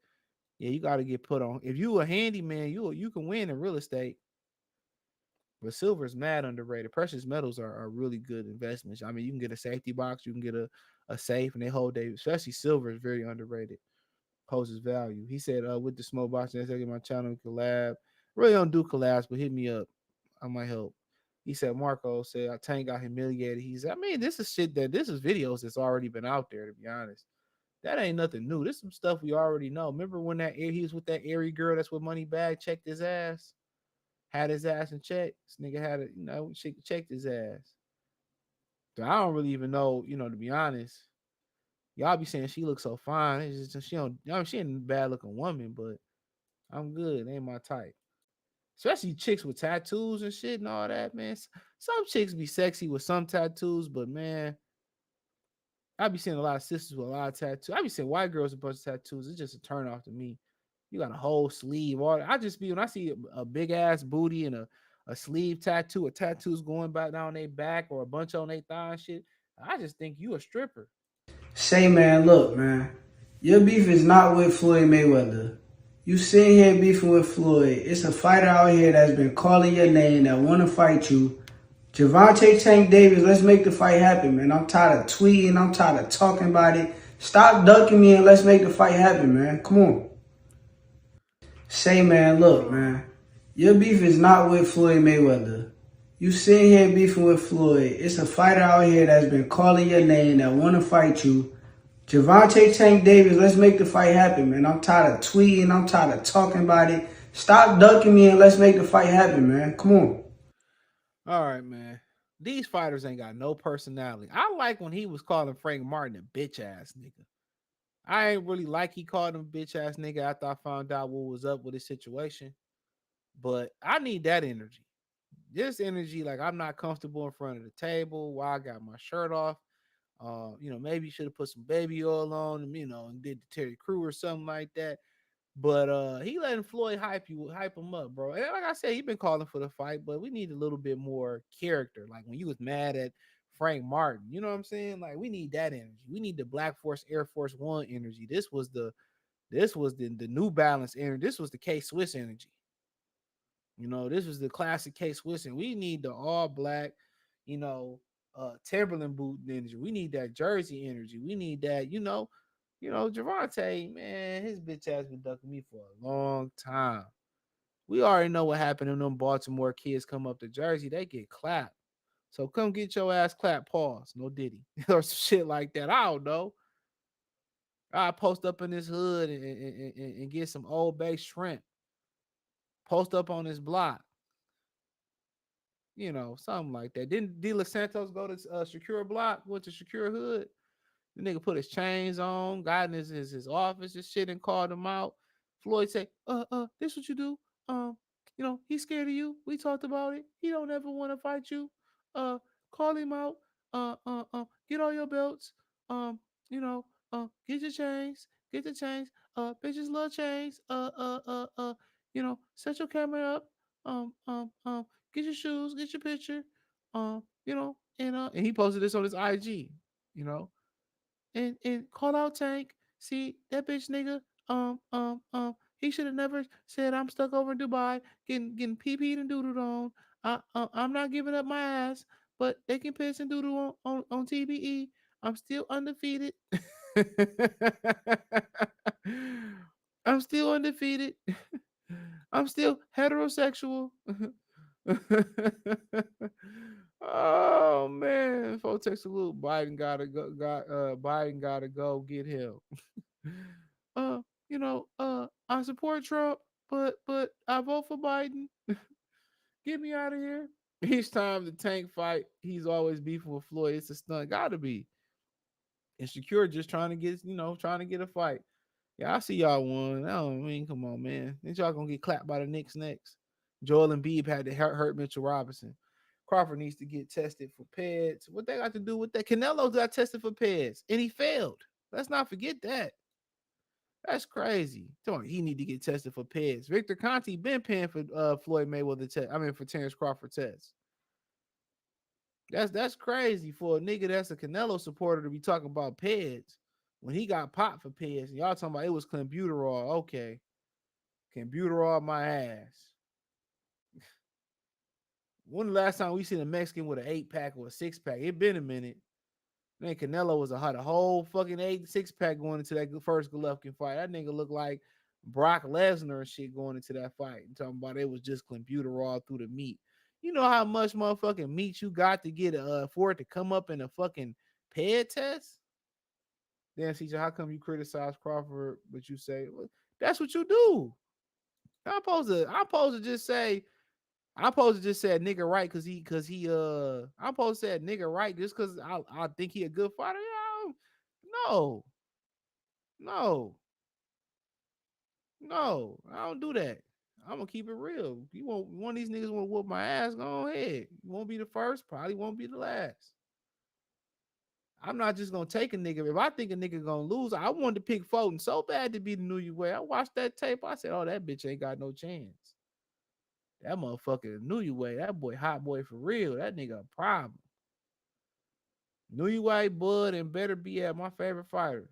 yeah, you got to get put on. If you a handyman, you can win in real estate. But silver is mad underrated. Precious metals are really good investments. I mean, you can get a safety box, you can get a safe, and they hold especially silver is very underrated. Poses value. He said, with the smoke box, let's get my channel collab. Really don't do collabs, but hit me up. I might help. He said, Marco said, Tank got humiliated. He said, this is videos that's already been out there, to be honest. That ain't nothing new. This is some stuff we already know. Remember when he was with that airy girl that's with Moneybag, checked his ass? Had his ass in check. This nigga had it, checked his ass. So I don't really even know, to be honest. Y'all be saying she looks so fine. It's just she ain't a bad looking woman, but I'm good. Ain't my type. Especially chicks with tattoos and shit and all that, man. Some chicks be sexy with some tattoos, but man, I be seeing a lot of sisters with a lot of tattoos. I be seeing white girls with a bunch of tattoos. It's just a turn off to me. You got a whole sleeve. When I see a big ass booty and a sleeve tattoo, or tattoos going back down their back or a bunch on their thigh and shit, I just think you a stripper. Say, man, look, man. Your beef is not with Floyd Mayweather. You sitting here beefing with Floyd. It's a fighter out here that's been calling your name that want to fight you. Javante Tank Davis, let's make the fight happen, man. I'm tired of tweeting. I'm tired of talking about it. Stop ducking me and let's make the fight happen, man. Come on. Say, man, look, man. Your beef is not with Floyd Mayweather. You sitting here beefing with Floyd. It's a fighter out here that's been calling your name that want to fight you. Javante Tank Davis, let's make the fight happen, man. I'm tired of tweeting. I'm tired of talking about it. Stop ducking me and let's make the fight happen, man. Come on. All right, man. These fighters ain't got no personality. I like when he was calling Frank Martin a bitch ass nigga. I ain't really like he called him a bitch ass nigga after I found out what was up with his situation. But I need that energy. This energy, like I'm not comfortable in front of the table while I got my shirt off. Maybe should have put some baby oil on him, and did the Terry Crew or something like that. But he letting Floyd hype him up, bro. And like I said, he been calling for the fight, but we need a little bit more character. Like when you was mad at Frank Martin, you know what I'm saying? Like we need that energy. We need the Black Force Air Force One energy. This was the New Balance energy. This was the K Swiss energy. This was the classic K Swiss, and we need the all black, Timberland boot energy. We need that jersey energy. We need that, Javante, man, his bitch ass been ducking me for a long time. We already know what happened when them Baltimore kids come up to Jersey. They get clapped. So come get your ass clapped, pause. No Diddy. Or some shit like that. I don't know. I post up in this hood and get some Old Bay shrimp. Post up on this block. Something like that. Didn't De Los Santos go to Shakira block? Went to Shakira hood? The nigga put his chains on, got in his office and shit and called him out. Floyd say, this what you do? He's scared of you. We talked about it. He don't ever want to fight you. Call him out. Get all your belts. Get your chains. Get the chains. Bitches love chains. Set your camera up. Get your shoes. Get your picture. And he posted this on his IG. And call out Tank. See that bitch nigga. He should have never said I'm stuck over in Dubai getting pee-peed and doodled on. I'm not giving up my ass, but they can piss and doodle on TBE. I'm still undefeated. I'm still undefeated. I'm still heterosexual. Oh man, folks text a little Biden gotta go get him. I support Trump, but I vote for Biden. Get me out of here. Each time the Tank fight, he's always beefing with Floyd. It's a stunt, gotta be. And Shakur just trying to get a fight. Yeah, I see y'all won. Come on, man. Ain't y'all gonna get clapped by the Knicks next? Joel Embiid had to hurt Mitchell Robinson. Crawford needs to get tested for PEDs. What they got to do with that? Canelo got tested for PEDs, and he failed. Let's not forget that. That's crazy. He need to get tested for PEDs. Victor Conte been paying for Floyd Mayweather test. For Terrence Crawford test. That's crazy for a nigga that's a Canelo supporter to be talking about PEDs when he got popped for PEDs. And y'all talking about it was clenbuterol. Okay. Clenbuterol my ass. When the last time we seen a Mexican with an 8-pack or a 6-pack? It been a minute. Man, Canelo had a whole fucking 6-pack going into that first Golovkin fight. That nigga looked like Brock Lesnar and shit going into that fight. And talking about it was just clenbuterol through the meat. You know how much motherfucking meat you got to get for it to come up in a fucking PED test? Then CJ, how come you criticize Crawford, but you say, well, that's what you do? I'm supposed to just say nigga right because I'm supposed to say nigga right just because I think he a good fighter. No, I don't do that. I'm gonna keep it real. You want one of these niggas want to whoop my ass? Go ahead. You won't be the first, probably won't be the last. I'm not just gonna take a nigga. If I think a nigga gonna lose, I wanted to pick Foden so bad to be the New Way. I watched that tape. I said, oh, that bitch ain't got no chance. That motherfucker New Way. That boy hot boy for real. That nigga a problem. New Way, Bud, and Better Be at my favorite fighters.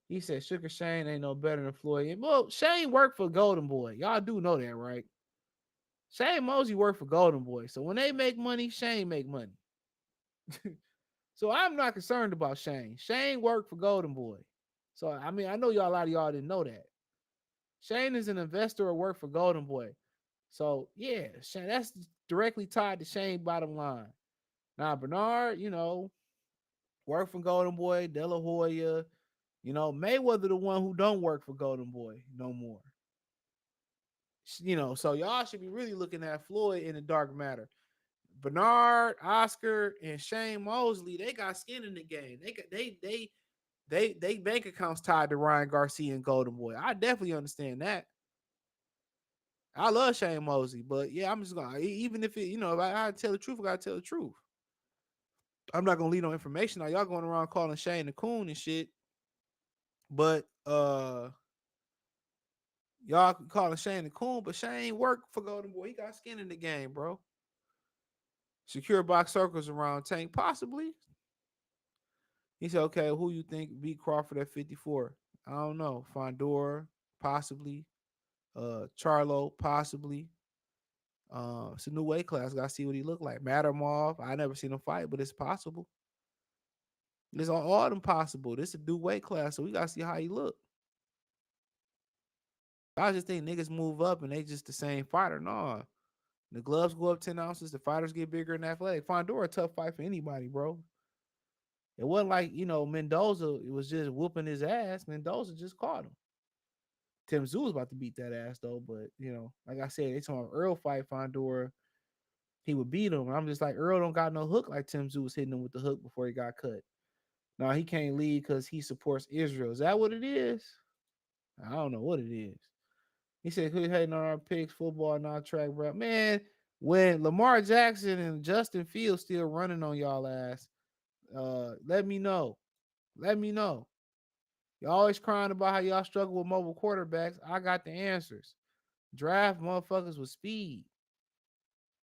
He said Sugar Shane ain't no better than Floyd. Well, Shane worked for Golden Boy. Y'all do know that, right? Shane Mosley worked for Golden Boy. So when they make money, Shane make money. So I'm not concerned about Shane. Shane worked for Golden Boy. So, I know a lot of y'all didn't know that. Shane is an investor or worked for Golden Boy. So, yeah, Shane, that's directly tied to Shane bottom line. Now, Bernard, work for Golden Boy, De La Hoya, Mayweather the one who don't work for Golden Boy no more. So y'all should be really looking at Floyd in the dark matter. Bernard, Oscar, and Shane Mosley, they got skin in the game. They bank accounts tied to Ryan Garcia and Golden Boy. I definitely understand that. I love Shane Mosley, but yeah, I'm just gonna, even if it, if I tell the truth, I gotta tell the truth. I'm not gonna leave no information. Now y'all going around calling Shane the coon and shit, but y'all calling Shane the coon, but Shane worked for Golden Boy. He got skin in the game, bro. Secure box circles around Tank, possibly. He said, okay, who you think beat Crawford at 54? I don't know. Fondor, possibly. Charlo, possibly. It's a new weight class. Gotta see what he look like. Mattermov, I never seen him fight, but it's possible. It's all them possible. This is a new weight class, so we gotta see how he look. I just think niggas move up and they just the same fighter. No. The gloves go up 10 ounces, the fighters get bigger and athletic. Fondor a tough fight for anybody, bro. It wasn't like, Mendoza, it was just whooping his ass. Mendoza just caught him. Tim Tszyu was about to beat that ass, though. But, like I said, they talking Earl fight Fondor. He would beat him. And I'm just like, Earl don't got no hook like Tim Tszyu was hitting him with the hook before he got cut. No, he can't leave because he supports Israel. Is that what it is? I don't know what it is. He said, quit hating on our picks, football, not track, bro. Man, when Lamar Jackson and Justin Fields still running on y'all ass, let me know. Let me know. Y'all always crying about how y'all struggle with mobile quarterbacks. I got the answers. Draft motherfuckers with speed.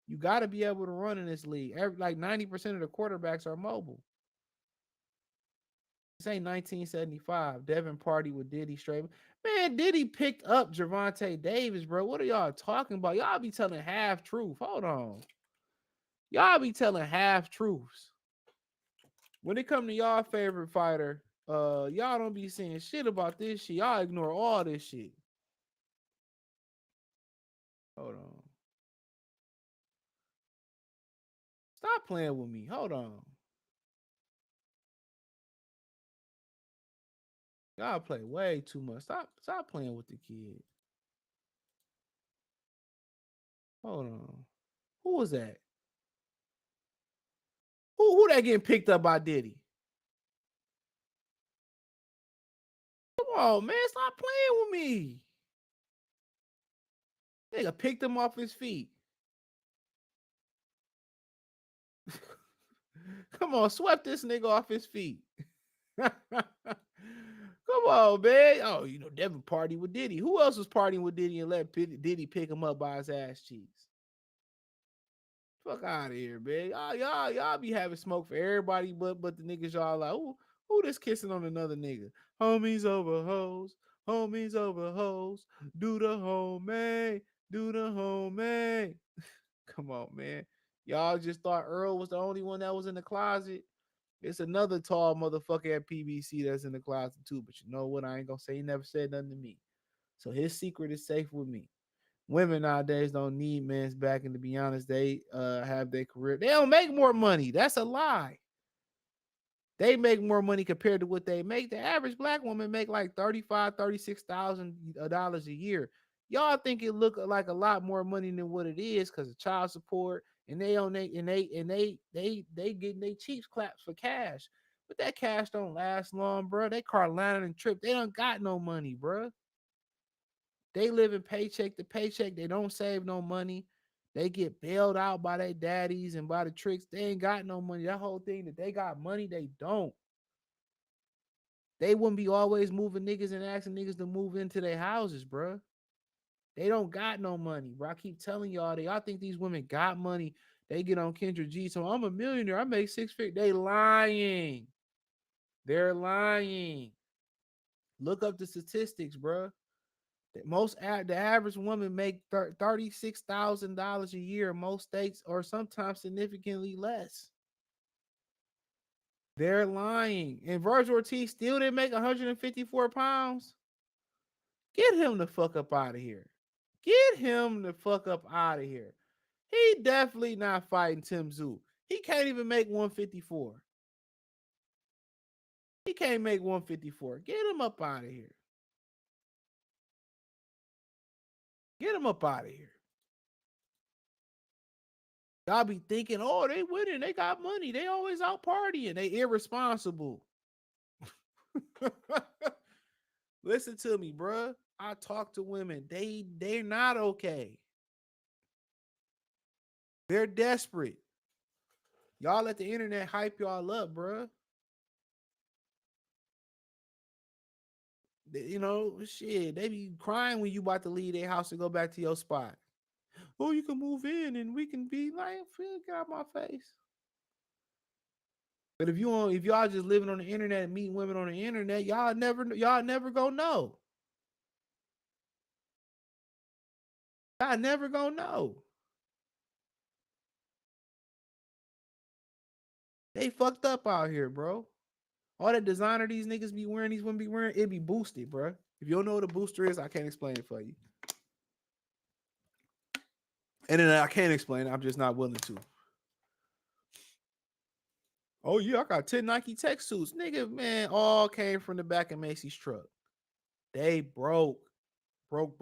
You got to be able to run in this league. Like 90% of the quarterbacks are mobile. This ain't 1975. Devin party with Diddy straight. Man, Diddy picked up Gervonta Davis, bro. What are y'all talking about? Y'all be telling half truth. Hold on. Y'all be telling half truths. When it come to y'all favorite fighter, y'all don't be saying shit about this shit. Y'all ignore all this shit. Hold on. Stop playing with me. Hold on. Y'all play way too much. Stop playing with the kid. Hold on. Who was that? Who that getting picked up by Diddy? Come on, man. Stop playing with me. Nigga picked him off his feet. Come on, swept this nigga off his feet. Come on, man. Oh, Devin party with Diddy. Who else was partying with Diddy and let Diddy pick him up by his ass cheeks? Fuck out of here, man. Y'all be having smoke for everybody but the niggas y'all like. Who this kissing on another nigga? Homies over hoes. Homies over hoes. Do the homie. Do the homie. Come on, man. Y'all just thought Earl was the only one that was in the closet. It's another tall motherfucker at PBC that's in the closet too. But you know what? I ain't gonna say he never said nothing to me. So his secret is safe with me. Women nowadays don't need men's back, and to be honest, they have their career. They don't make more money. That's a lie. They make more money compared to what they make. The average black woman make like $35,000, $36,000 a year. Y'all think it look like a lot more money than what it is because of child support, and they getting their cheeks claps for cash. But that cash don't last long, bro. They Carolina and Trip. They don't got no money, bro. They live in paycheck to paycheck. They don't save no money. They get bailed out by their daddies and by the tricks. They ain't got no money. That whole thing that they got money, they don't. They wouldn't be always moving niggas and asking niggas to move into their houses, bro. They don't got no money, bro. I keep telling y'all think these women got money. They get on Kendra G. So I'm a millionaire. I make six figures. They lying. They're lying. Look up the statistics, bro. The average woman make $36,000 a year in most states, or sometimes significantly less. They're lying. And Virgil Ortiz still didn't make 154 pounds. Get him the fuck up out of here. Get him the fuck up out of here. He definitely not fighting Tim Tszyu. He can't even make 154. He can't make 154. Get him up out of here. Get him up out of here. Y'all be thinking, oh, they winning. They got money. They always out partying. They irresponsible. Listen to me, bruh. I talk to women. They're not okay. They're desperate. Y'all let the internet hype y'all up, bruh. You know, shit, they be crying when you about to leave their house and go back to your spot. Oh, you can move in and we can be like, get out my face. But if y'all just living on the internet and meeting women on the internet, y'all never gonna know. Y'all never gonna know. They fucked up out here, bro. All that designer these niggas be wearing, these women be wearing, it be boosted, bro. If you don't know what a booster is, I can't explain it for you. And then I can't explain it. I'm just not willing to. Oh yeah, I got 10 Nike Tech suits. Nigga, man, all came from the back of Macy's truck. They broke. Broke.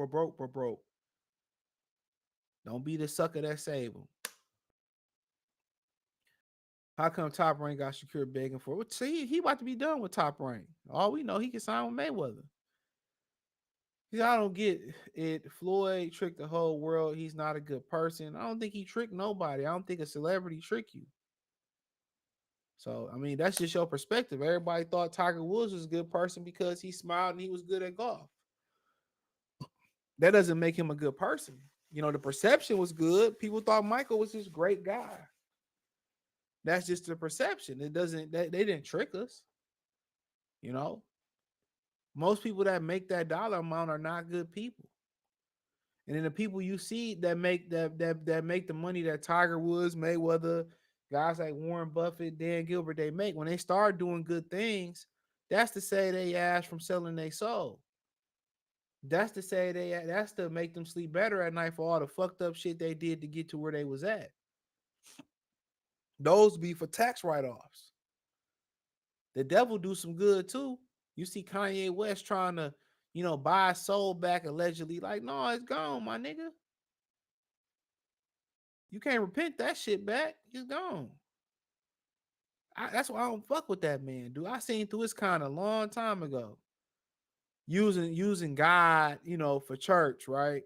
Don't be the sucker that save them. How come Top Rank got Shakur begging for it? See, he about to be done with Top Rank. All we know, he can sign with Mayweather. I don't get it. Floyd tricked the whole world. He's not a good person. I don't think he tricked nobody. I don't think a celebrity trick you. So, I mean, that's just your perspective. Everybody thought Tiger Woods was a good person because he smiled and he was good at golf. That doesn't make him a good person. You know, the perception was good. People thought Michael was this great guy. That's just the perception. It doesn't, they didn't trick us. You know, most people that make that dollar amount are not good people. And then the people you see that make that make the money that Tiger Woods, Mayweather, guys like Warren Buffett, Dan Gilbert, they make when they start doing good things, that's to say they ass from selling their soul. That's to say that's to make them sleep better at night for all the fucked up shit they did to get to where they was at. Those be for tax write-offs. The devil do some good too. You see Kanye West trying to, buy his soul back allegedly. Like, no, it's gone, my nigga. You can't repent that shit back. It's gone. That's why I don't fuck with that man, dude. I seen through his kind a long time ago. Using God, for church, right?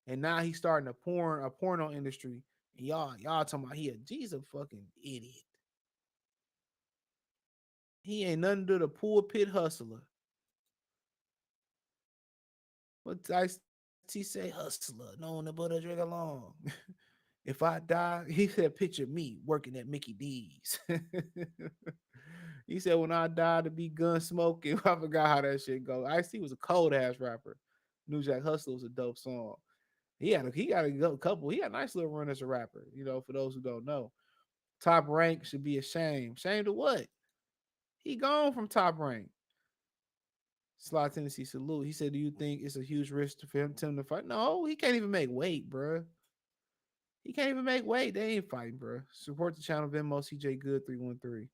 And now he's starting a porno industry. And y'all talking about he's a fucking idiot. He ain't nothing to the pulpit hustler. What he say, hustler, known but a drink along. If I die, he said, picture me working at Mickey D's. He said, when I die to be gun smoking. I forgot how that shit go. Ice-T was a cold ass rapper. New Jack Hustler was a dope song. He got a couple. He had a nice little run as a rapper. For those who don't know, Top Rank should be ashamed. Ashamed of what? He gone from Top Rank. Sly Tennessee salute. He said, do you think it's a huge risk for him to fight? No, he can't even make weight, bro. He can't even make weight. They ain't fighting, bro. Support the channel, Venmo, CJ Good 313.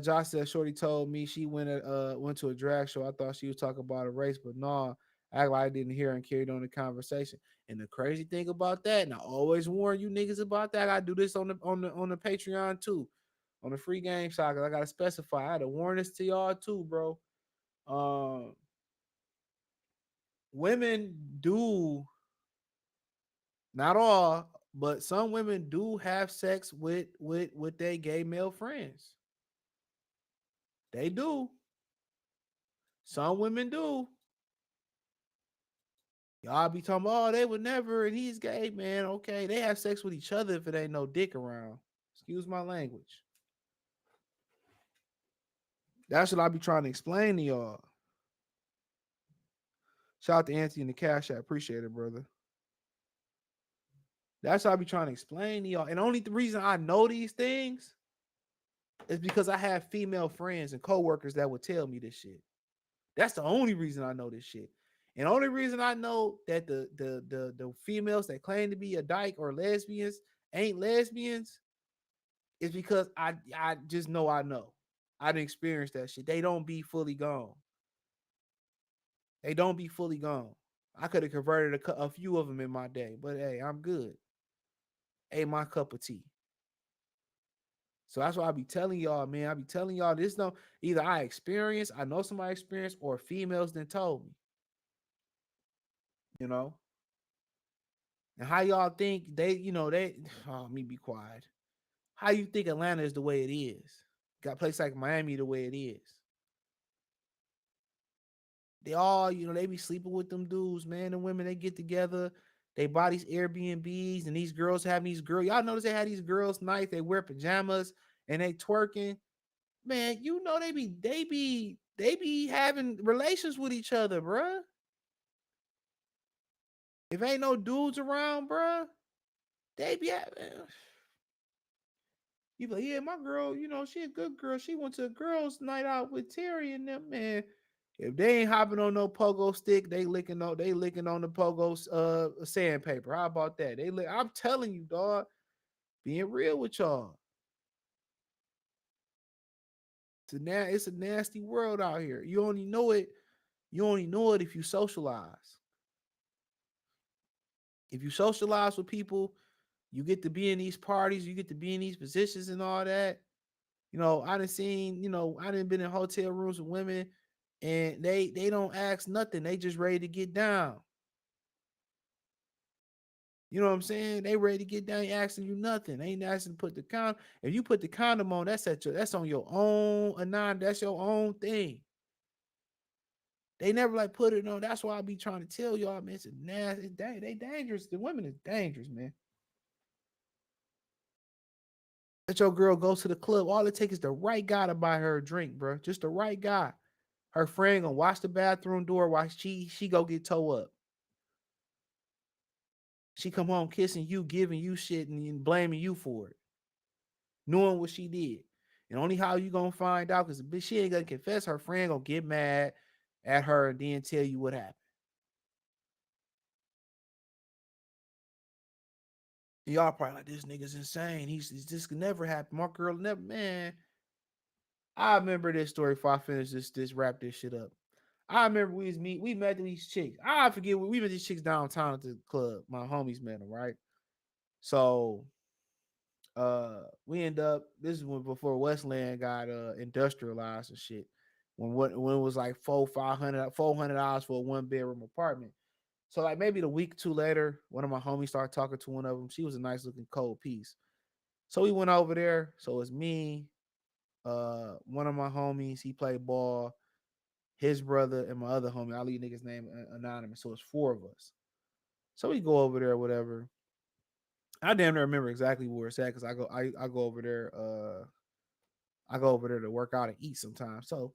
Josh said Shorty told me she went to a drag show. I thought she was talking about a race, but no, act like I didn't hear and carried on the conversation. And the crazy thing about that, and I always warn you niggas about that. I do this on the Patreon too, on the free game side. I gotta specify. I had to warn this to y'all too, bro. Women do, not all, but some women do have sex with their gay male friends. They do. Some women do. Y'all be talking, oh, they would never, and he's gay, man. Okay, they have sex with each other if it ain't no dick around. Excuse my language. That's what I be trying to explain to y'all. Shout out to Anthony in the Cash App. Appreciate it, brother. That's what I be trying to explain to y'all. And only the reason I know these things is because I have female friends and coworkers that would tell me this shit. That's the only reason I know this shit. And the only reason I know that the females that claim to be a dyke or lesbians ain't lesbians is because I just know I know. I didn't experience that shit. They don't be fully gone. They don't be fully gone. I could have converted a few of them in my day, but hey, I'm good. Ain't my cup of tea. So that's why I be telling y'all, man. I be telling y'all this. No, either I know somebody experienced, or females then told me. And how y'all think let me be quiet. How you think Atlanta is the way it is? Got a place like Miami the way it is. They all, they be sleeping with them dudes, man. And women, they get together. They buy these Airbnbs, and these girls have these girls. Y'all notice they have these girls' nights. They wear pajamas and they twerking. Man, they be having relations with each other, bruh. If ain't no dudes around, bruh, they be having. You be like, yeah, my girl, she a good girl. She went to a girls' night out with Terry and them, man. If they ain't hopping on no pogo stick, they licking on the pogo sandpaper. How about that? I'm telling you, dog, being real with y'all. It's a nasty world out here. You only know it if you socialize. If you socialize with people, you get to be in these parties, you get to be in these positions and all that. I done been in hotel rooms with women and they don't ask nothing. They just ready to get down. You know what I'm saying? They ready to get down, ain't asking you nothing. They ain't asking to put the condom. If you put the condom on, that's on your own anon. That's your own thing. They never like put it on. That's why I be trying to tell y'all, man. It's nasty. They dangerous. The women is dangerous, man. Let your girl go to the club. All it takes is the right guy to buy her a drink, bro. Just the right guy. Her friend gonna watch the bathroom door while she go get toe up. She come home kissing you, giving you shit, and blaming you for it, knowing what she did. And only how you gonna find out, because the bitch, she ain't gonna confess. Her friend gonna get mad at her and then tell you what happened. Y'all probably like, this nigga's insane. This could never happen. My girl never, man. I remember this story before I finish this wrap this shit up. I remember we met these chicks. I forget we met these chicks downtown at the club. My homies met them, right? So we end up, this is when before Westland got industrialized and shit. When it was like $400 for a 1-bedroom apartment. So like maybe the week or two later, one of my homies started talking to one of them. She was a nice looking cold piece. So we went over there. So it's me, one of my homies, he played ball, his brother, and my other homie. I'll leave nigga's name anonymous. So it's 4 of us. So we go over there, whatever. I damn near remember exactly where it's at because I go over there. I go over there to work out and eat sometimes. So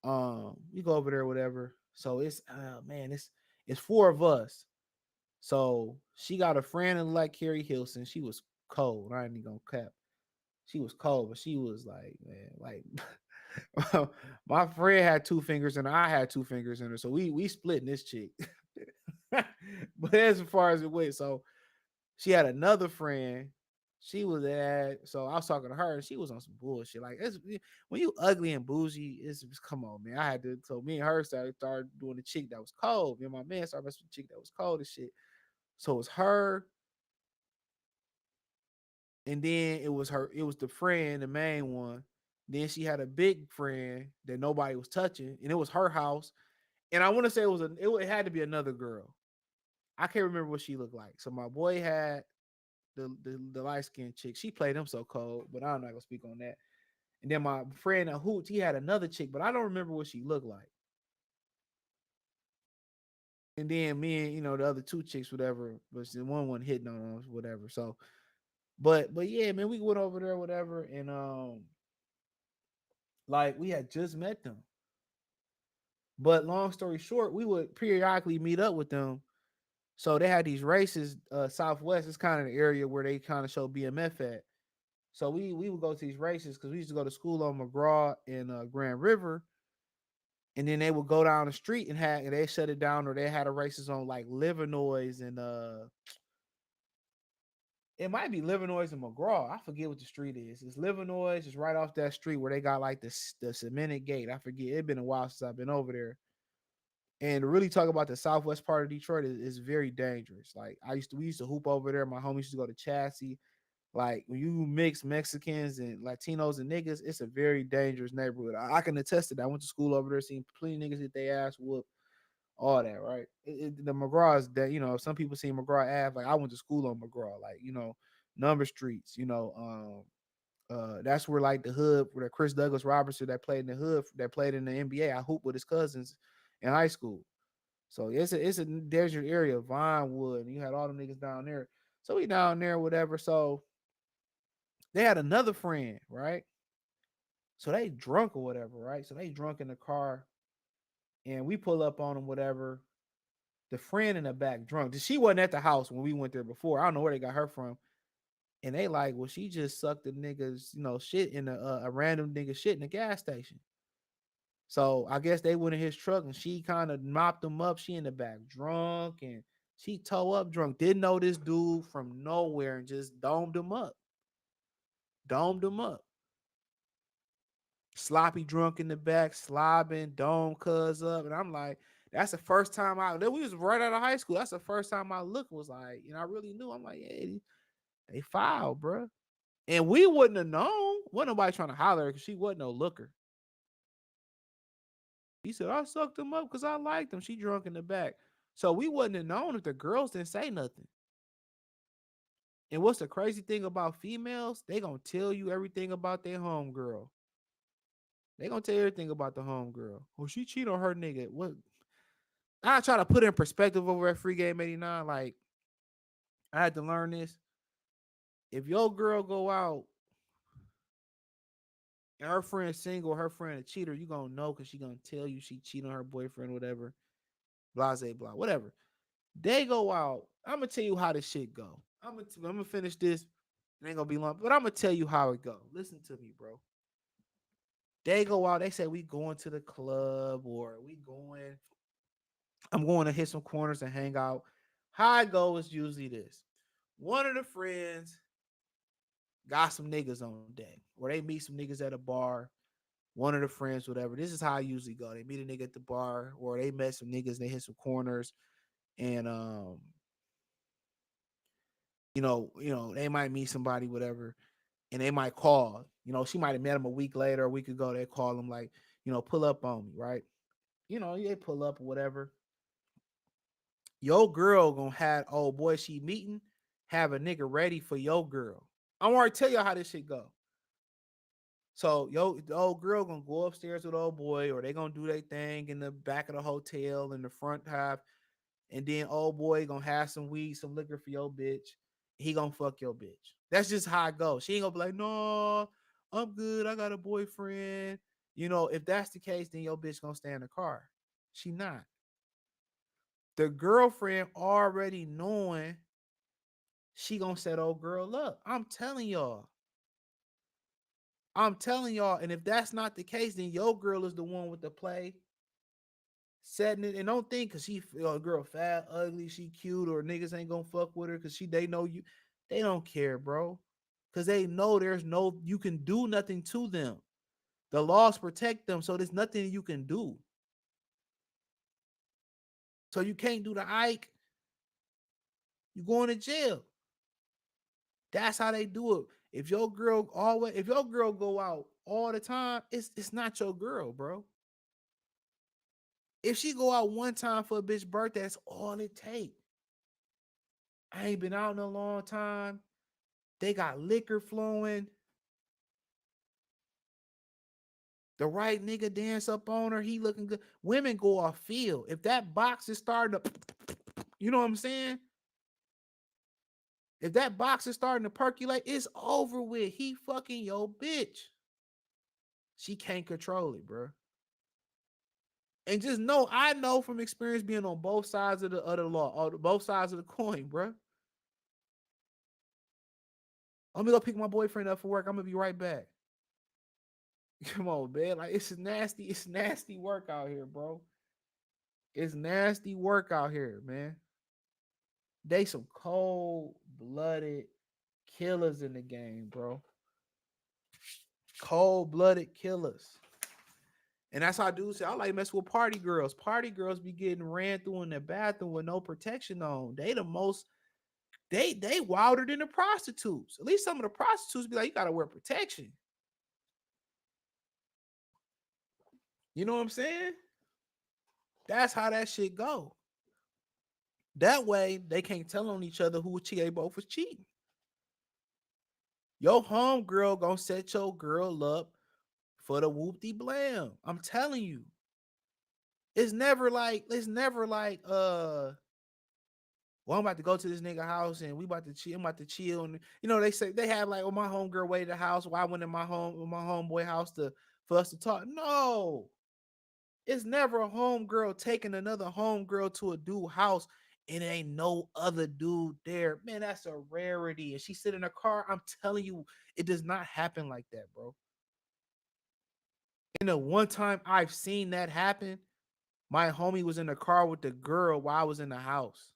we go over there, whatever. So it's man, it's 4 of us. So she got a friend in like Carrie Hilson. She was cold. I ain't even gonna cap. She was cold, but she was like, man, like my friend had 2 fingers and I had 2 fingers in her. So we splitting this chick. But as far as it went, so she had another friend. She was so I was talking to her and she was on some bullshit. Like when you ugly and bougie, it's come on, man. I had to, so me and her started doing the chick that was cold. Me and my man started messing with the chick that was cold and shit. So it was her, and then it was the friend, the main one. Then she had a big friend that nobody was touching, and it was her house. And I want to say it had to be another girl. I can't remember what she looked like. So my boy had the light skinned chick. She played him so cold, but I'm not gonna speak on that. And then my friend Hoots, he had another chick, but I don't remember what she looked like. And then me and the other 2 chicks, whatever, but the one hitting on us, whatever. So, but yeah, man, we went over there, whatever, and like we had just met them. But long story short, we would periodically meet up with them. So they had these races, Southwest. It's kind of the area where they kind of show BMF at. So we would go to these races because we used to go to school on McGraw and Grand River, and then they would go down the street and they shut it down, or they had the races on like Livernois and it might be Livernois and McGraw. I forget what the street is. It's Livernois. It's right off that street where they got like the cemented gate. I forget. It's been a while since I've been over there. And to really talk about the southwest part of Detroit is very dangerous. Like we used to hoop over there. My homies used to go to Chassis. Like when you mix Mexicans and Latinos and niggas, it's a very dangerous neighborhood. I can attest to that. I went to school over there, seen plenty of niggas get their ass whooped, all that, right? The McGraw is that, some people see McGraw Ave. Like I went to school on McGraw, like, number streets, That's where like the hood, where Chris Douglas Robertson that played in the hood, that played in the NBA. I hooped with his cousins in high school. So it's a desert area, Vinewood, and you had all the niggas down there. So we down there, whatever. So they had another friend, right? So they drunk or whatever, right? So they drunk in the car, and we pull up on them, whatever. The friend in the back drunk. She wasn't at the house when we went there before. I don't know where they got her from. And they like, well, she just sucked the niggas, shit in a random nigga shit in the gas station. So I guess they went in his truck and she kind of mopped him up. She in the back drunk and she toe up drunk. Didn't know this dude from nowhere and just domed him up. Domed him up. Sloppy drunk in the back, slobbing, dome cuz up. And I'm like, that's the first time we was right out of high school. That's the first time I looked, was like, I really knew. I'm like, yeah, they foul, bro. And we wouldn't have known. Wasn't nobody trying to holler because she wasn't no looker. He said, I sucked him up because I liked him. She drunk in the back. So we wouldn't have known if the girls didn't say nothing. And what's the crazy thing about females? They gonna tell you everything about their homegirl. They gonna tell you everything about the homegirl. Oh, she cheated on her nigga. What? I try to put it in perspective over at Free Game 89. Like, I had to learn this. If your girl go out and her friend single, her friend a cheater, you gonna know because she gonna tell you she cheated on her boyfriend, whatever. Blase, blah, whatever. They go out. I'm gonna tell you how this shit go. I'm gonna finish this. It ain't gonna be long, but I'm gonna tell you how it go. Listen to me, bro. They go out. They say we going to the club or we going. I'm going to hit some corners and hang out. How I go is usually this. One of the friends got some niggas on deck, or they meet some niggas at a bar. One of the friends, whatever. This is how I usually go. They meet a nigga at the bar, or they met some niggas. They hit some corners, and they might meet somebody, whatever, and they might call. She might have met him a week later, a week ago. They call him like, pull up on me, right? They pull up or whatever. Your girl gonna have old boy she meeting have a nigga ready for your girl. I'm already tell you how this shit go. So the old girl gonna go upstairs with old boy, or they gonna do their thing in the back of the hotel in the front half, and then old boy gonna have some weed, some liquor for your bitch. He gonna fuck your bitch. That's just how it goes. She ain't gonna be like, no, I'm good. I got a boyfriend. If that's the case, then your bitch gonna stay in the car. She not. The girlfriend already knowing she gonna set old girl up. I'm telling y'all. And if that's not the case, then your girl is the one with the play, setting it. And don't think because she a girl fat, ugly, she cute, or niggas ain't gonna fuck with her because they know you. They don't care, bro. Because they know you can do nothing to them. The laws protect them, so there's nothing you can do. So you can't do the Ike. You going to jail. That's how they do it. If your girl go out all the time, it's not your girl, bro. If she go out one time for a bitch birthday, that's all it take. I ain't been out in a long time. They got liquor flowing. The right nigga dance up on her. He looking good. Women go off field. If that box is starting to, you know what I'm saying? If that box is starting to percolate, it's over with. He fucking your bitch. She can't control it, bro. And just know, I know from experience being on both sides of the law, or both sides of the coin, bro. I'm gonna go pick my boyfriend up for work. I'm gonna be right back. Come on, man. Like, it's nasty work out here, bro. It's nasty work out here, man. They some cold-blooded killers in the game, bro. Cold-blooded killers. And that's how dudes say, I like mess with party girls. Party girls be getting ran through in the bathroom with no protection on. They the most, they wilder than the prostitutes. At least some of the prostitutes be like, you gotta wear protection. You know what I'm saying? That's how that shit go. That way, they can't tell on each other who they both was cheating. Your homegirl gonna set your girl up for the whoop-de blam. I'm telling you. It's never like, well, I'm about to go to this nigga house and we about to chill. I'm about to chill. And they say they have like, oh, my homegirl waited at the house. Well, I went in my homeboy house for us to talk. No, it's never a homegirl taking another homegirl to a dude house and it ain't no other dude there. Man, that's a rarity. And she sit in her car. I'm telling you, it does not happen like that, bro. And the one time I've seen that happen, my homie was in the car with the girl while I was in the house.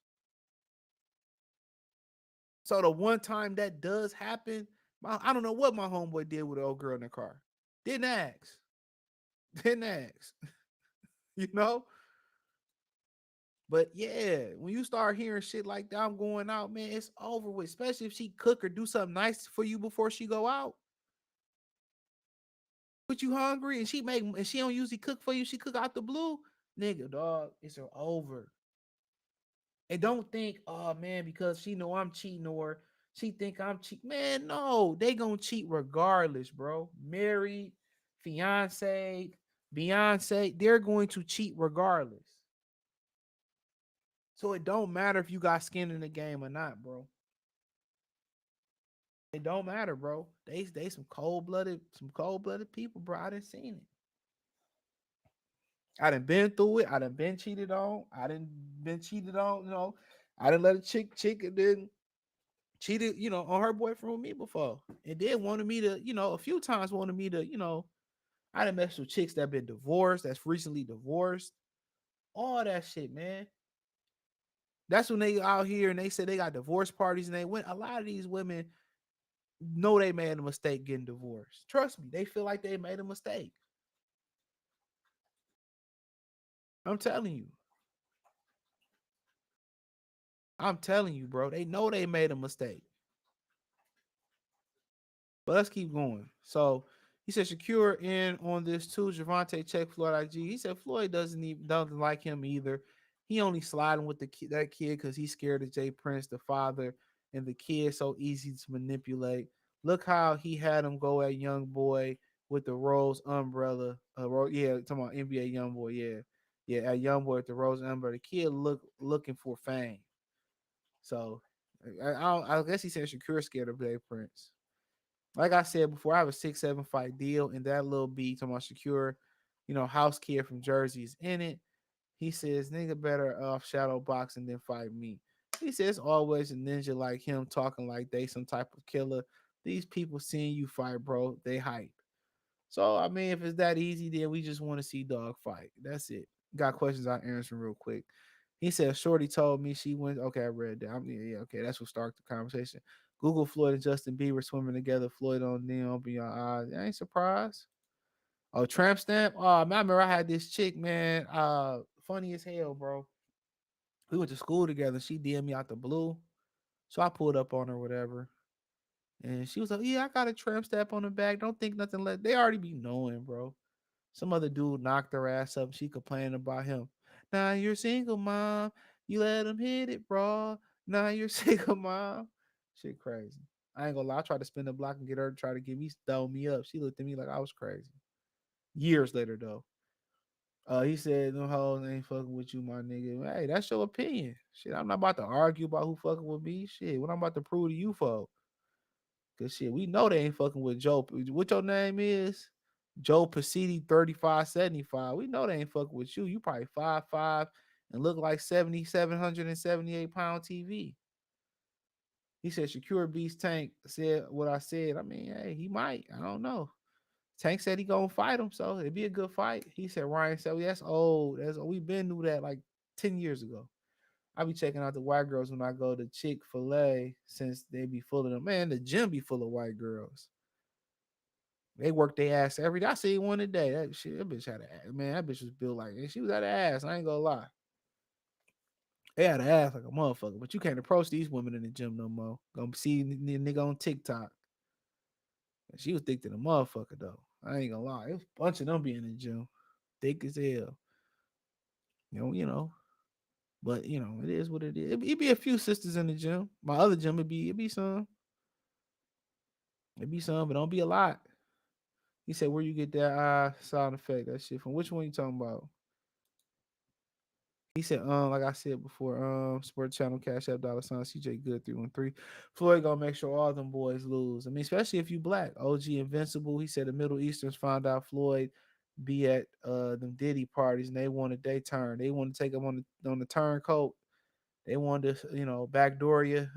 So the one time that does happen, I don't know what my homeboy did with the old girl in the car. Didn't ask. Didn't ask. you know? But yeah, when you start hearing shit like that, I'm going out, man, it's over with. Especially if she cook or do something nice for you before she go out. Put you hungry and she don't usually cook for you. She cook out the blue. Nigga, dog, it's over. And don't think, oh man, because she know I'm cheating or she think I'm cheating. Man, no, they gonna cheat regardless, bro. Married, fiance, Beyonce, they're going to cheat regardless. So it don't matter if you got skin in the game or not, bro. It don't matter, bro. They some cold-blooded people, bro. I done seen it. I done been through it. I done been cheated on. I done been cheated on, I done let a chick and then cheated, on her boyfriend with me before. And then wanted me to, a few times wanted me to, I done messed with chicks that been divorced, that's recently divorced. All that shit, man. That's when they out here and they say they got divorce parties and they went. A lot of these women know they made a mistake getting divorced. Trust me, they feel like they made a mistake. I'm telling you. I'm telling you, bro. They know they made a mistake. But let's keep going. So he said Shakur in on this too. Javante checked Floyd IG. He said Floyd doesn't like him either. He only sliding with that kid because he's scared of Jay Prince, the father, and the kid so easy to manipulate. Look how he had him go at young boy with the Rose umbrella. Talking about NBA young boy. At young boy with the Rose umbrella. The kid looking for fame. So I guess he said Shakur scared of Jay Prince. Like I said before, I have a 6-7 fight deal, and that little B talking about Shakur, house kid from Jersey is in it. He says, nigga better off shadow boxing than fight me. He says always a ninja like him talking like they some type of killer. These people seeing you fight, bro, they hype. So I mean, if it's that easy, then we just want to see dog fight. That's it. Got questions I answer real quick. He said, Shorty told me she went. Okay, I read that. Okay, that's what started the conversation. Google Floyd and Justin Bieber swimming together. Floyd on them, open your eyes. I ain't surprised. Oh, tramp stamp. Oh, I remember I had this chick, man. Funny as hell, bro. We went to school together. She DM'd me out the blue. So I pulled up on her, whatever. And she was like, yeah, I got a tramp stamp on the back. Don't think nothing less. They already be knowing, bro. Some other dude knocked her ass up. She complaining about him. Now you're single, mom. You let him hit it, bro. Now you're single, mom. Shit crazy. I ain't gonna lie. I tried to spin the block and get her to try to get me, throw me up. She looked at me like I was crazy. Years later, though. He said, "No hoes ain't fucking with you, my nigga." Hey, that's your opinion. Shit, I'm not about to argue about who fucking with me. Shit, what I'm about to prove to you, for? Cause shit, we know they ain't fucking with Joe. What your name is? Joe Pasiti 3575. We know they ain't fucking with you. You probably 5'5" and look like 778 pound TV. He said Shakur Beast Tank said what I said. I mean, hey, he might. I don't know. Tank said he gonna fight him, so it'd be a good fight. He said Ryan said, well, that's old. We've been knew that like 10 years ago. I be checking out the white girls when I go to Chick-fil-A since they be full of them. Man, the gym be full of white girls. They work their ass every day. I see one today. That bitch had an ass. Man, that bitch was built like, and she was at an ass. I ain't gonna lie. They had an ass like a motherfucker. But you can't approach these women in the gym no more. Gonna see the nigga on TikTok. She was thick to the motherfucker though. I ain't gonna lie. It was a bunch of them being in the gym. Thick as hell. You know. But it is what it is. It'd be a few sisters in the gym. My other gym it'd be some. It be some, but don't be a lot. He said, where you get that sound effect, that shit from? Which one you talking about? He said, like I said before, Sports Channel, Cash App, $ CJ Good 313. Floyd gonna make sure all them boys lose. I mean, especially if you black. OG Invincible. He said the Middle Easterns found out Floyd be at them Diddy parties and they wanted they turn. They want to take him on the turncoat. They wanted to, backdoor you,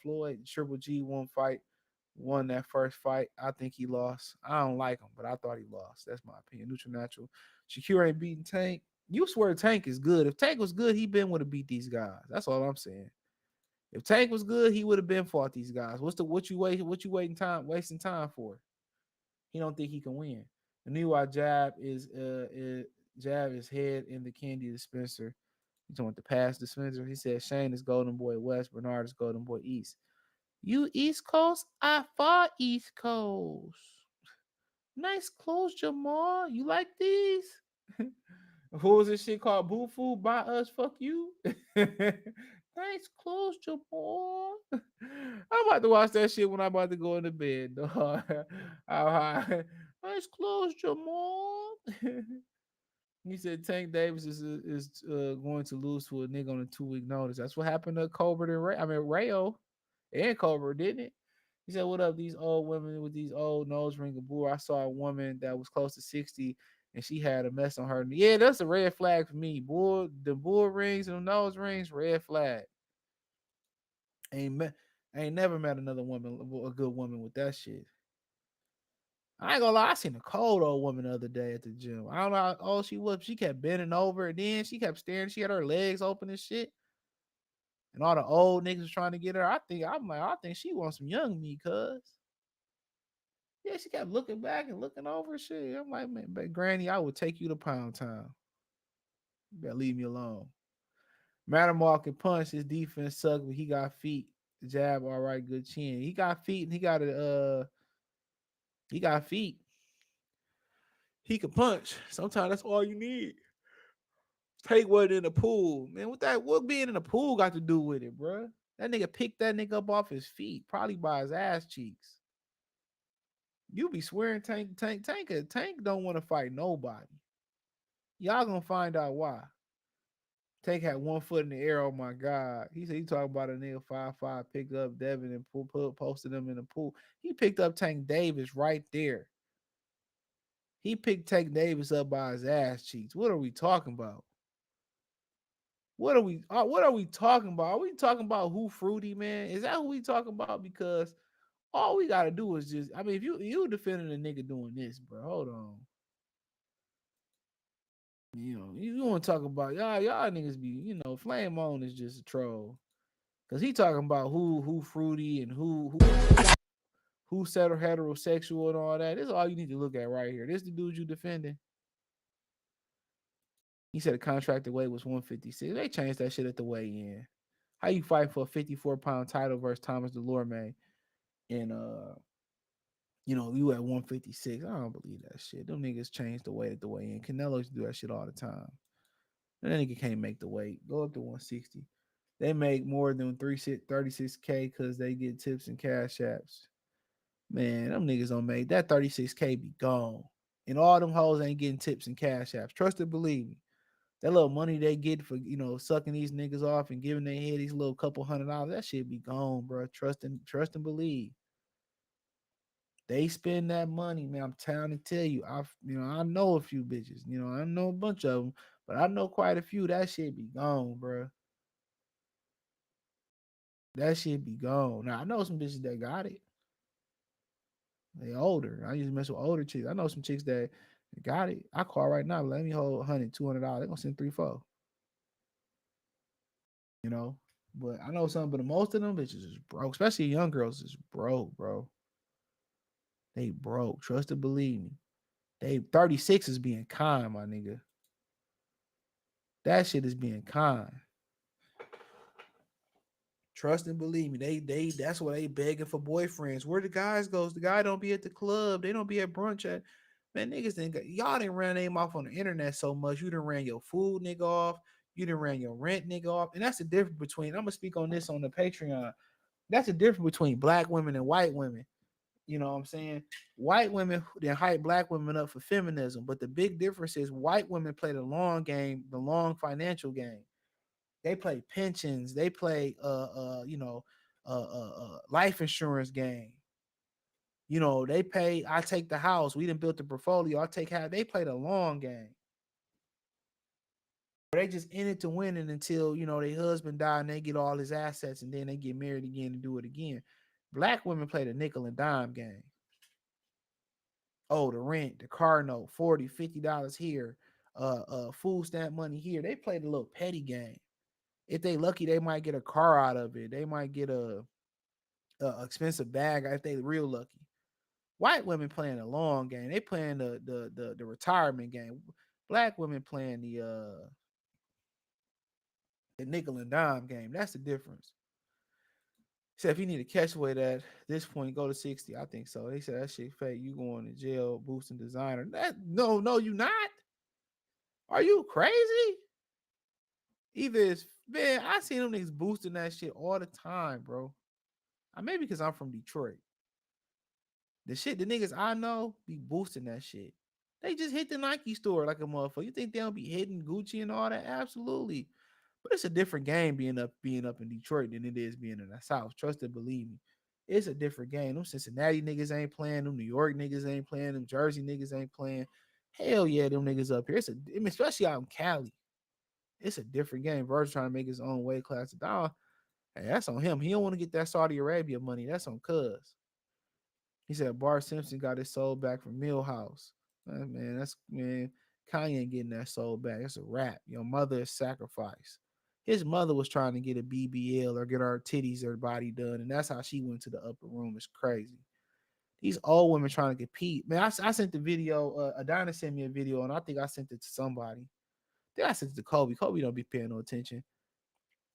Floyd. Triple G won that first fight. I think he lost. I don't like him, but I thought he lost. That's my opinion. Neutral natural. Shakur ain't beating Tank. You swear Tank is good. If Tank was good, he been would have beat these guys. That's all I'm saying. If Tank was good, he would have been fought these guys. What you wasting time for? He don't think he can win. The new jab is head in the candy dispenser. He's talking about the pass dispenser. He said Shane is Golden Boy West, Bernard is Golden Boy East. You East Coast, I far East Coast. Nice clothes, Jamal. You like these? Who was this shit called? Boo Foo by us, fuck you. Nice clothes, Jamal. I'm about to watch that shit when I'm about to go into bed, dog. Nice clothes, Jamal. He said Tank Davis is going to lose to a nigga on a 2-week notice. That's what happened to Colbert and Rayo and Colbert, didn't it? He said, what up, these old women with these old nose ring of bull? I saw a woman that was close to 60 and she had a mess on her. Yeah, that's a red flag for me. The bull rings and the nose rings, red flag. Ain't never met another woman, a good woman with that shit. I ain't gonna lie, I seen a cold old woman the other day at the gym. I don't know how old she was. She kept bending over and then she kept staring. She had her legs open and shit. And all the old niggas was trying to get her. I think she wants some young me, cuz. Yeah, she kept looking back and looking over shit. I'm like, man, but Granny, I would take you to Pound Town. You better leave me alone. Mattermark can punch. His defense sucked, but he got feet. The jab, all right, good chin. He got feet and he got feet. He can punch. Sometimes that's all you need. Take what in the pool. Man, what being in the pool got to do with it, bro? That nigga picked that nigga up off his feet, probably by his ass cheeks. You be swearing Tank don't want to fight nobody. Y'all gonna find out why. Tank had 1 foot in the air. Oh my God. He said he talking about a nigga 5'5" picked up Devin and posted him in the pool. He picked up Tank Davis right there. He picked Tank Davis up by his ass cheeks. What are we talking about? What are we talking about? Are we talking about who fruity, man? Is that who we talking about? Because all we gotta do is just, I mean, if you defending a nigga doing this, bro, hold on. You want to talk about y'all niggas be, Flame On is just a troll. Cause he talking about who fruity and who settled heterosexual and all that. This is all you need to look at right here. This the dude you defending. He said the contracted weight was 156. They changed that shit at the weigh-in. How you fight for a 54-pound title versus Thomas Delorme? And you at 156. I don't believe that shit. Them niggas changed the weight at the weigh-in. Canelo used to do that shit all the time. That nigga can't make the weight. Go up to 160. They make more than 36K because they get tips and cash apps. Man, them niggas don't make that 36K be gone. And all them hoes ain't getting tips and cash apps. Trust and believe me. That little money they get for, sucking these niggas off and giving their head these little couple $100, that shit be gone, bro. Trust and believe. They spend that money, man. I'm trying to tell you. I know a few bitches. I know a bunch of them, but I know quite a few. That shit be gone, bro. That shit be gone. Now I know some bitches that got it. They older. I used to mess with older chicks. I know some chicks that got it. I call right now. Let me hold $100, $200. They gonna send 3-4. But I know some. But most of them bitches is broke. Especially young girls is broke, bro. They broke. Trust and believe me. They 36 is being kind, my nigga. That shit is being kind. Trust and believe me. They that's why they begging for boyfriends. Where the guys goes? The guy don't be at the club. They don't be at brunch at. Man, niggas y'all didn't ran name off on the internet so much. You done ran your food nigga off. You done ran your rent nigga off. And that's the difference between, I'm gonna speak on this on the Patreon. That's the difference between black women and white women. You know what I'm saying? White women then hype black women up for feminism, but the big difference is white women play the long game, the long financial game. They play pensions, they play life insurance game. You know, they pay, I take the house, we didn't build the portfolio, I take half. They play the long game. They just in it to win it until, you know, their husband die and they get all his assets and then they get married again and do it again. Black women play the nickel and dime game. Oh, the rent, the car note, $40, $50 here, food stamp money here. They play the little petty game. If they lucky, they might get a car out of it. They might get a expensive bag if they real lucky. White women playing a long game. They playing the retirement game. Black women playing the nickel and dime game. That's the difference. Said if you need to catch weight at this point, go to 60. I think so. They said that shit fake. You going to jail, boosting designer. No, you not. Are you crazy? Either it's, man, I see them niggas boosting that shit all the time, bro. Maybe because I'm from Detroit. The niggas I know be boosting that shit. They just hit the Nike store like a motherfucker. You think they don't be hitting Gucci and all that? Absolutely. But it's a different game being up in Detroit than it is being in the South. Trust and believe me. It's a different game. Them Cincinnati niggas ain't playing. Them New York niggas ain't playing. Them Jersey niggas ain't playing. Hell yeah, them niggas up here. Especially out in Cali. It's a different game. Virgil trying to make his own weight class down. Hey, that's on him. He don't want to get that Saudi Arabia money. That's on Cuz. He said Bart Simpson got his soul back from Millhouse. Man, Kanye ain't getting that soul back. That's a rap. Your mother is sacrificed. His mother was trying to get a BBL or get her titties or body done, and that's how she went to the upper room. It's crazy. These old women trying to compete. Man, I sent the video. Adonis sent me a video, and I think I sent it to somebody. Then I sent it to Kobe. Kobe don't be paying no attention.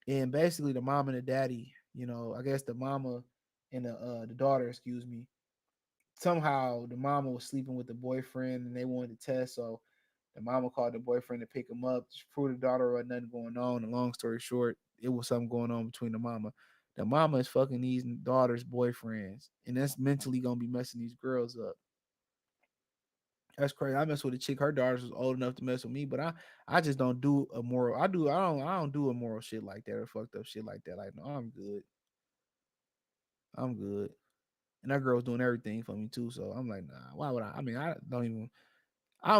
And basically, the mom and the daddy, you know, I guess the mama and the daughter, excuse me, somehow the mama was sleeping with the boyfriend and they wanted to test. So the mama called the boyfriend to pick him up, prove the daughter wasn't nothing going on. And long story short, it was something going on between the mama. The mama is fucking these daughters' boyfriends, and that's mentally gonna be messing these girls up. That's crazy. I mess with a chick. Her daughters was old enough to mess with me, but I just don't do immoral. I don't do immoral shit like that or fucked up shit like that. Like, no, I'm good. I'm good. And that girl's doing everything for me too. So I'm like, nah, why would I? I mean, I don't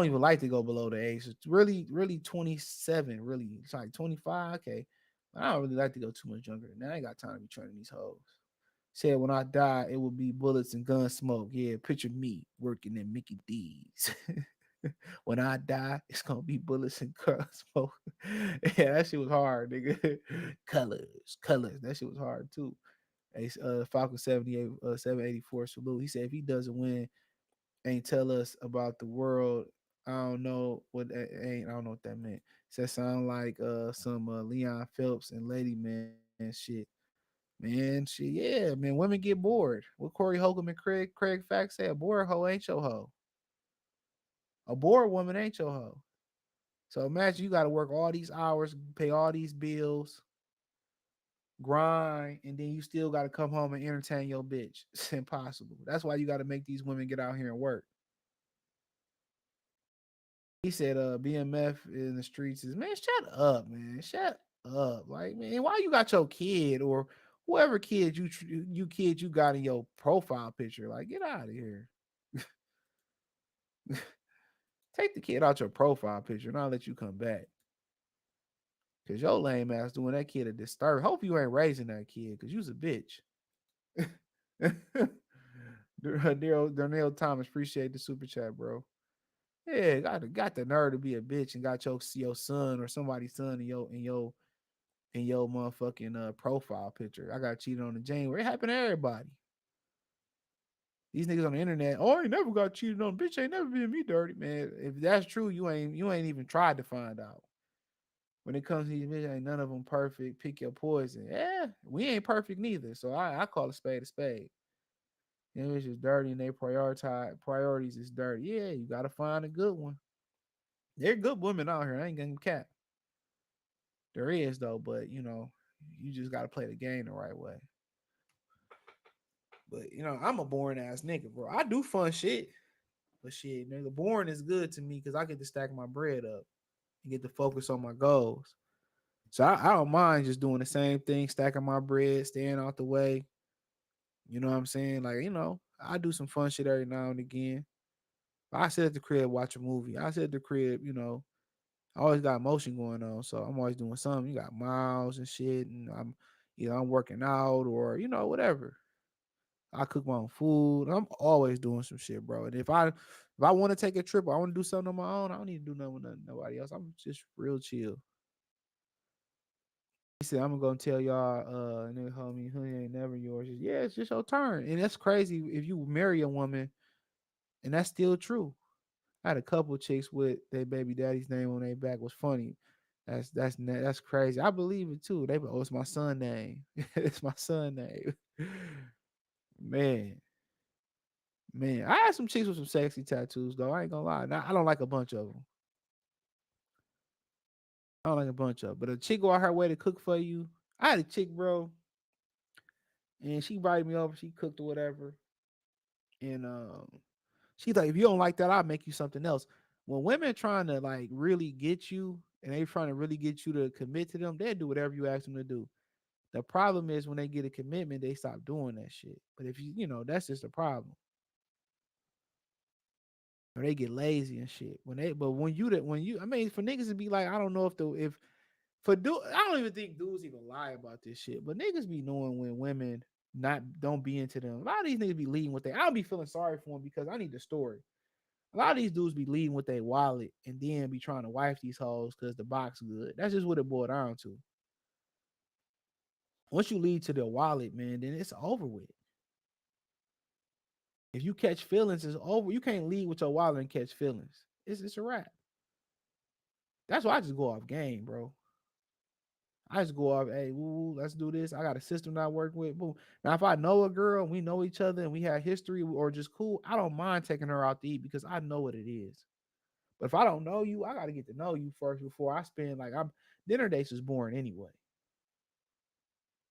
even like to go below the age. It's really 27. Really, it's like 25. Okay. I don't really like to go too much younger than that. I ain't got time to be training these hoes. Said when I die, it will be bullets and gun smoke. Yeah, picture me working in Mickey D's. When I die, it's gonna be bullets and gun smoke. Yeah, that shit was hard, nigga. colors. That shit was hard too. Falcon 78, 784 salute. He said if he doesn't win, ain't tell us about the world. I don't know what that ain't. I don't know what that meant. Said sound like some Leon Phelps and Lady Man shit. Man, shit, yeah, man. Women get bored. What Corey Holcomb and Craig Fax say? A bored hoe ain't your hoe. A bored woman ain't your hoe. So imagine you got to work all these hours, pay all these bills, grind, and then you still got to come home and entertain your bitch. It's impossible. That's why you got to make these women get out here and work. He said, BMF in the streets is, man, shut up, man. Shut up. Like, man, why you got your kid or whoever kid you got in your profile picture? Like, get out of here. Take the kid out your profile picture and I'll let you come back. Cause your lame ass doing that kid a disturb. Hope you ain't raising that kid because you's a bitch. Darnell Thomas, appreciate the super chat, bro. Yeah, got the nerve to be a bitch and got your son or somebody's son in your motherfucking profile picture. I got cheated on in January. It happened to everybody. These niggas on the internet, oh, I ain't never got cheated on. Bitch ain't never been me dirty, man. If that's true, you ain't even tried to find out. When it comes to these bitches, ain't none of them perfect. Pick your poison. Yeah, we ain't perfect neither. So I call a spade a spade. You know, it's just dirty and they priorities is dirty. Yeah, you gotta find a good one. There are good women out here. I ain't gonna cap. There is though, but you know, you just gotta play the game the right way. But you know, I'm a boring ass nigga, bro. I do fun shit, but shit, nigga, boring is good to me because I get to stack my bread up and get to focus on my goals. So I don't mind just doing the same thing, stacking my bread, staying out the way. You know what I'm saying? Like, you know, I do some fun shit every now and again. I sit at the crib, watch a movie. I sit at the crib, you know, I always got motion going on. So I'm always doing something. You got miles and shit, and I'm working out or, you know, whatever. I cook my own food. I'm always doing some shit, bro. And if I want to take a trip or I want to do something on my own, I don't need to do nothing with nobody else. I'm just real chill. He said, I'm gonna tell y'all, nigga homie, who ain't never yours. Yeah, it's just your turn. And that's crazy if you marry a woman, and that's still true. I had a couple chicks with their baby daddy's name on their back. Was funny. That's crazy. I believe it too. They be, oh, it's my son name. It's my son name. Man, man. I had some chicks with some sexy tattoos though. I ain't gonna lie. Now, I don't like a bunch of them. I don't like a bunch of them. But a chick go out her way to cook for you. I had a chick, bro, and she invited me over. She cooked or whatever. And she's like, if you don't like that, I'll make you something else. When women trying to like really get you and they trying to really get you to commit to them, they'll do whatever you ask them to do. The problem is when they get a commitment, they stop doing that shit. But if you know, that's just a problem. Or they get lazy and shit. But I mean, for niggas to be like, I don't know if for I don't even think dudes even lie about this shit. But niggas be knowing when women not don't be into them. A lot of these niggas be leading with I don't be feeling sorry for them because I need the story. A lot of these dudes be leading with their wallet and then be trying to wife these hoes because the box good. That's just what it boiled down to. Once you lead to their wallet, man, then it's over with. If you catch feelings, it's over. You can't lead with your wallet and catch feelings. It's a wrap. That's why I just go off game, bro. I just go off, hey, woo, let's do this. I got a system that I work with. Boom. Now, if I know a girl and we know each other and we have history or just cool, I don't mind taking her out to eat because I know what it is. But if I don't know you, I gotta get to know you first before I spend dinner dates is boring anyway.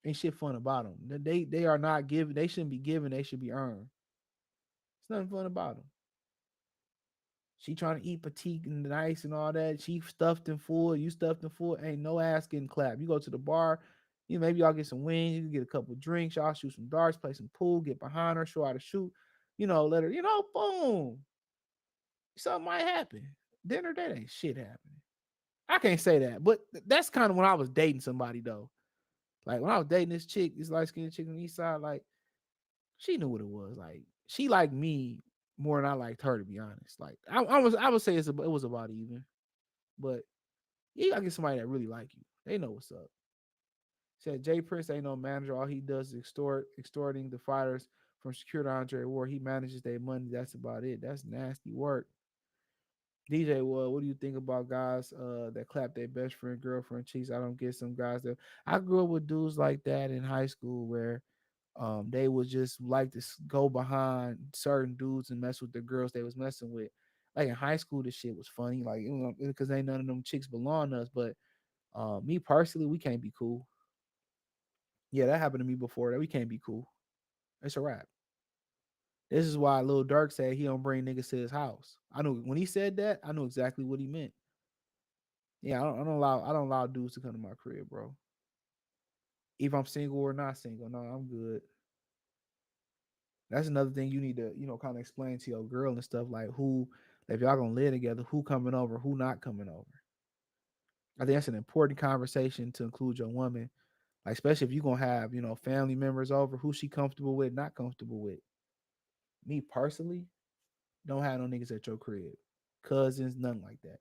Ain't shit fun about them. They are not given. They shouldn't be given. They should be earned. It's nothing fun about them. She trying to eat petite and nice and all that. She stuffed and full. You stuffed and full. Ain't no ass getting clapped. You go to the bar. You know, maybe y'all get some wings. You can get a couple drinks. Y'all shoot some darts, play some pool, get behind her, show how to shoot. You know, let her. You know, boom. Something might happen. Dinner date ain't shit happening. I can't say that, but that's kind of when I was dating somebody though. Like when I was dating this chick, this light skinned chick on the east side, like she knew what it was. Like she liked me more than I liked her, to be honest. Like I would say it was about even, but you gotta get somebody that really like you. They know what's up. Said Jay Prince ain't no manager. All he does is extorting the fighters from Security Andre Ward. He manages their money. That's about it. That's nasty work. DJ, well, what do you think about guys that clap their best friend, girlfriend cheeks? I don't get some guys that I grew up with dudes like that in high school where they would just like to go behind certain dudes and mess with the girls they was messing with. Like in high school, this shit was funny, like you know, because ain't none of them chicks belong to us. But me personally, we can't be cool. Yeah, that happened to me before. That we can't be cool. It's a wrap. This is why Lil Durk said he don't bring niggas to his house. I knew when he said that, I knew exactly what he meant. Yeah, I don't allow dudes to come to my crib, bro. If I'm single or not single, no, I'm good. That's another thing you need to, you know, kind of explain to your girl and stuff like who, if y'all gonna live together, who coming over, who not coming over. I think that's an important conversation to include your woman, like especially if you're gonna have, you know, family members over, who she comfortable with, not comfortable with. Me personally, don't have no niggas at your crib, cousins, nothing like that.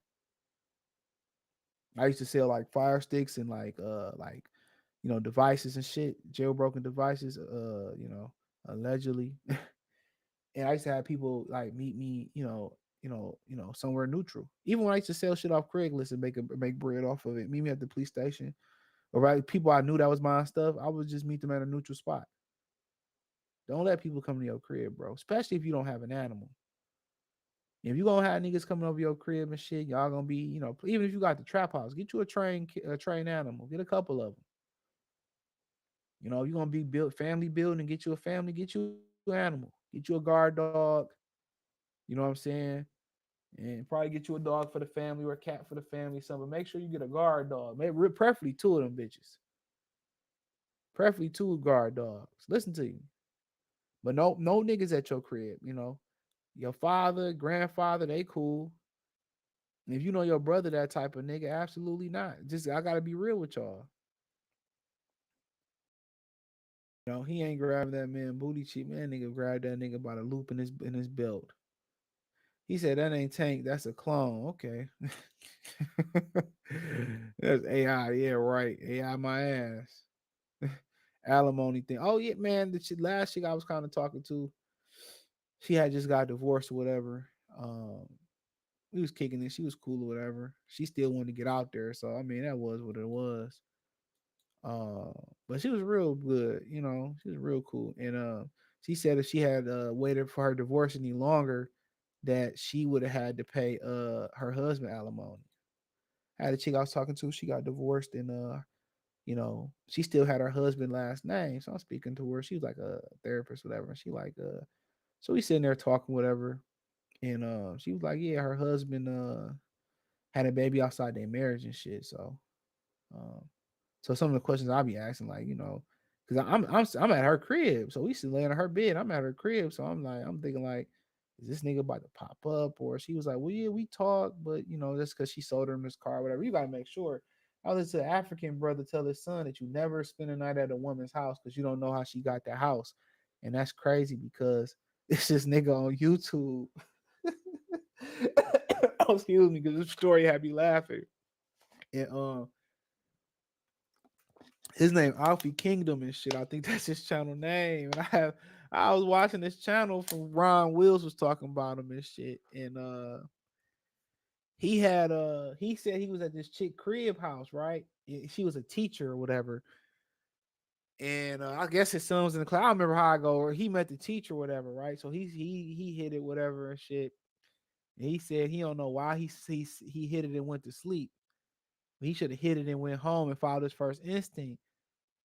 I used to sell like fire sticks and like you know devices and shit, jailbroken devices, you know, allegedly. And I used to have people like meet me, somewhere neutral. Even when I used to sell shit off Craigslist and make bread off of it, meet me at the police station. Or right, people I knew that was my stuff, I would just meet them at a neutral spot. Don't let people come to your crib, bro. Especially if you don't have an animal. If you gonna have niggas coming over your crib and shit, y'all gonna be, you know, even if you got the trap house, get you a trained animal. Get a couple of them. You know, if you're gonna be family building, get you a family, get you animal. Get you a guard dog. You know what I'm saying? And probably get you a dog for the family or a cat for the family, something. But make sure you get a guard dog. Maybe preferably two of them bitches. Preferably two guard dogs. Listen to you. But no niggas at your crib, you know. Your father, grandfather, they cool. And if you know your brother that type of nigga, absolutely not. Just I gotta be real with y'all. You know, he ain't grabbing that man booty cheek. Man, nigga grabbed that nigga by the loop in his belt. He said that ain't Tank, that's a clone. Okay. That's AI. Yeah, right. AI my ass. Alimony thing. Oh yeah, man. The last chick I was kind of talking to, she had just got divorced or whatever. We was kicking it. She was cool or whatever. She still wanted to get out there. So I mean, that was what it was. Uh, but she was real good, you know, she was real cool. And she said if she had waited for her divorce any longer, that she would have had to pay her husband alimony. I had a chick I was talking to, she got divorced and you know, she still had her husband last name. So I'm speaking to her. She was like a therapist, whatever. And she like so we sitting there talking, whatever. And she was like, yeah, her husband had a baby outside their marriage and shit. Um so some of the questions I'll be asking, like, you know, because I'm at her crib, so we still laying in her bed. I'm at her crib, so I'm thinking like, is this nigga about to pop up? Or she was like, well, yeah, we talk, but you know, that's because she sold him his car, whatever. You gotta make sure. I was to an African brother tell his son that you never spend a night at a woman's house because you don't know how she got that house, and that's crazy because it's this nigga on YouTube. Oh, excuse me, because this story had me laughing. And his name Alfie Kingdom and shit. I think that's his channel name. And I was watching this channel from Ron Wills was talking about him and shit. And he said he was at this chick crib house, right? She was a teacher or whatever. And I guess his son was in the class. I don't remember how I go. Or he met the teacher or whatever, right? So he hit it, whatever and shit. And he said he don't know why he hit it and went to sleep. He should have hit it and went home and followed his first instinct.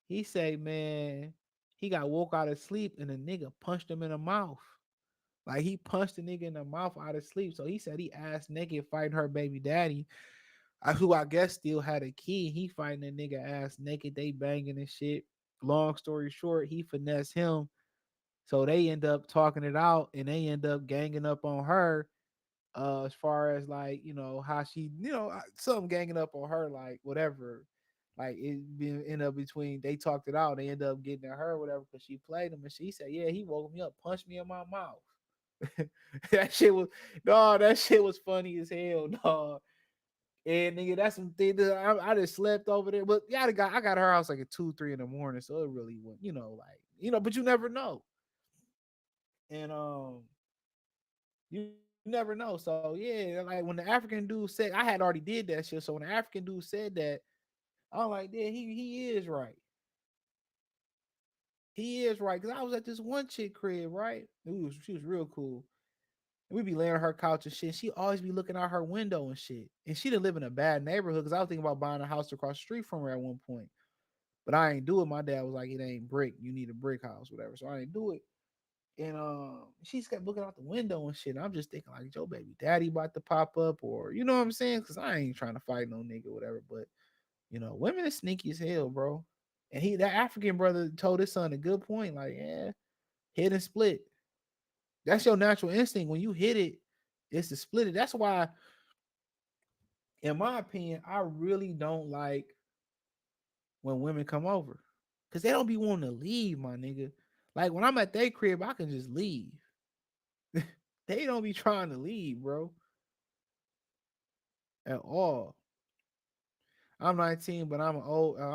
He say, man, he got woke out of sleep and the nigga punched him in the mouth. Like he punched the nigga in the mouth out of sleep. So he said he asked naked fighting her baby daddy, who I guess still had a key. He fighting the nigga ass naked. They banging and shit. Long story short, he finessed him. So they end up talking it out and they end up ganging up on her. As far as like, you know, how she, you know, something ganging up on her, like whatever. Like it end up between they talked it out, they end up getting at her, whatever, because she played him and she said, yeah, he woke me up, punched me in my mouth. That shit was that shit was funny as hell, dog. And nigga, that's some thing that I just slept over there. But yeah, I got her house like at 2, 3 in the morning, so it really went, you know, like, you know, but you never know. And you never know. So yeah, like when the African dude said, I had already did that shit. So when the African dude said that, I'm like, yeah, he is right. He is right. Cause I was at this one chick crib, right? She was real cool. And we be laying on her couch and shit. She always be looking out her window and shit. And she didn't live in a bad neighborhood because I was thinking about buying a house across the street from her at one point. But I ain't do it. My dad was like, it ain't brick. You need a brick house, whatever. So I ain't do it. And she's kept looking out the window and shit. And I'm just thinking like, Joe baby daddy about to pop up, or you know what I'm saying? Because I ain't trying to fight no nigga, whatever. But you know, women is sneaky as hell, bro. And that African brother told his son a good point, like, yeah, hit and split. That's your natural instinct. When you hit it, it's to split it. That's why, in my opinion, I really don't like when women come over. Cause they don't be wanting to leave, my nigga. Like when I'm at their crib, I can just leave. They don't be trying to leave, bro. At all. I'm 19, but I'm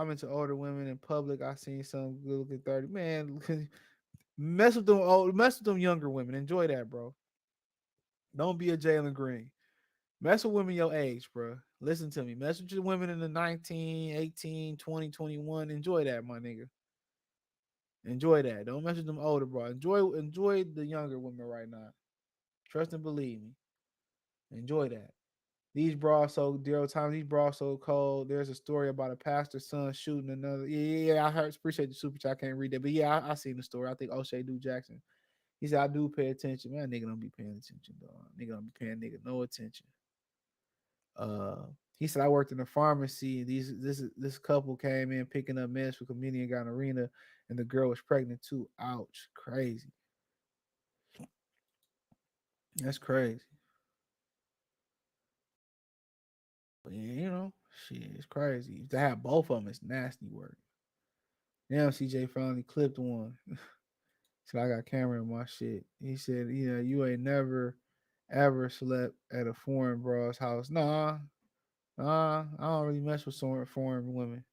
into older women in public. I seen some good looking 30. Man, mess with them younger women. Enjoy that, bro. Don't be a Jalen Green. Mess with women your age, bro. Listen to me. Mess with your women in the 19, 18, 20, 21. Enjoy that, my nigga. Enjoy that. Don't mess with them older, bro. Enjoy the younger women right now. Trust and believe me. Enjoy that. These bras so Daryl Times, these bras so cold. There's a story about a pastor's son shooting another. Yeah, I heard. Appreciate the super chat. I can't read that, but yeah, I seen the story. I think O'Shea Du Jackson. He said, I do pay attention. Man, nigga don't be paying attention, dog. Nigga don't be paying nigga no attention. He said, I worked in a pharmacy. This couple came in picking up meds for community gonorrhea, and the girl was pregnant too. Ouch. Crazy. That's crazy. But yeah, you know, shit, it's crazy. To have both of them, it's nasty work. Now CJ finally clipped one. So I got camera in my shit. He said, yeah, you ain't never ever slept at a foreign broad's house. Nah, I don't really mess with foreign women.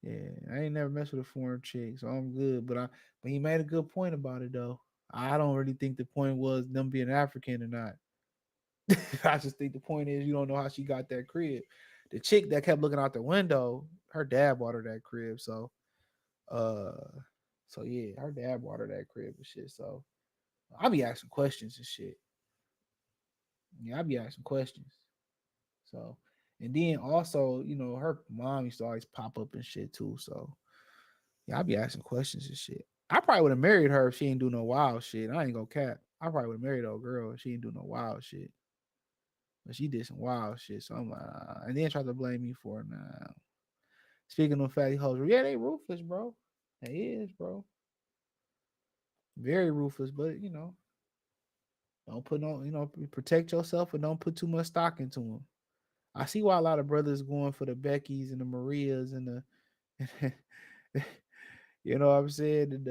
Yeah, I ain't never messed with a foreign chick, so I'm good. But he made a good point about it though. I don't really think the point was them being African or not. I just think the point is you don't know how she got that crib. The chick that kept looking out the window, her dad bought her that crib. Uh, so yeah, her dad bought her that crib and shit. So I be asking questions and shit. Yeah, I be asking questions. So, and then also, you know, her mom used to always pop up and shit too. So yeah, I be asking questions and shit. I probably would have married her if she ain't do no wild shit. I ain't gonna cap. I probably would have married old girl if she ain't do no wild shit. But she did some wild shit. So I'm like, and then tried to blame me for it now. Speaking of fatty hoes, yeah, they ruthless, bro. They is, bro. Very ruthless, but you know, don't put no, you know, protect yourself and don't put too much stock into them. I see why a lot of brothers going for the Beckys and the Marias and the, you know what I'm saying, what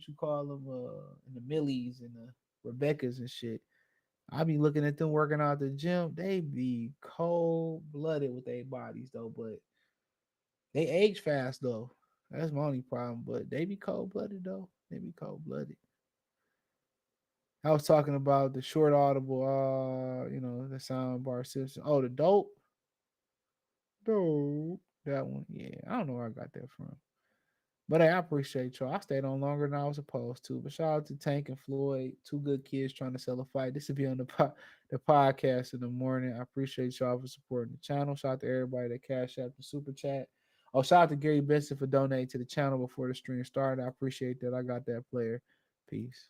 you call them, in the Millies and the Rebeccas and shit. I be looking at them working out at the gym. They be cold blooded with their bodies though, but they age fast though. That's my only problem. But they be cold blooded though. They be cold blooded. I was talking about the short audible, you know, the sound bar system. Oh, the dope, that one. Yeah, I don't know where I got that from. But hey, I appreciate y'all. I stayed on longer than I was supposed to. But shout out to Tank and Floyd, two good kids trying to sell a fight. This will be on the podcast in the morning. I appreciate y'all for supporting the channel. Shout out to everybody that cash out the super chat. Oh, shout out to Gary Benson for donating to the channel before the stream started. I appreciate that. I got that player. Peace.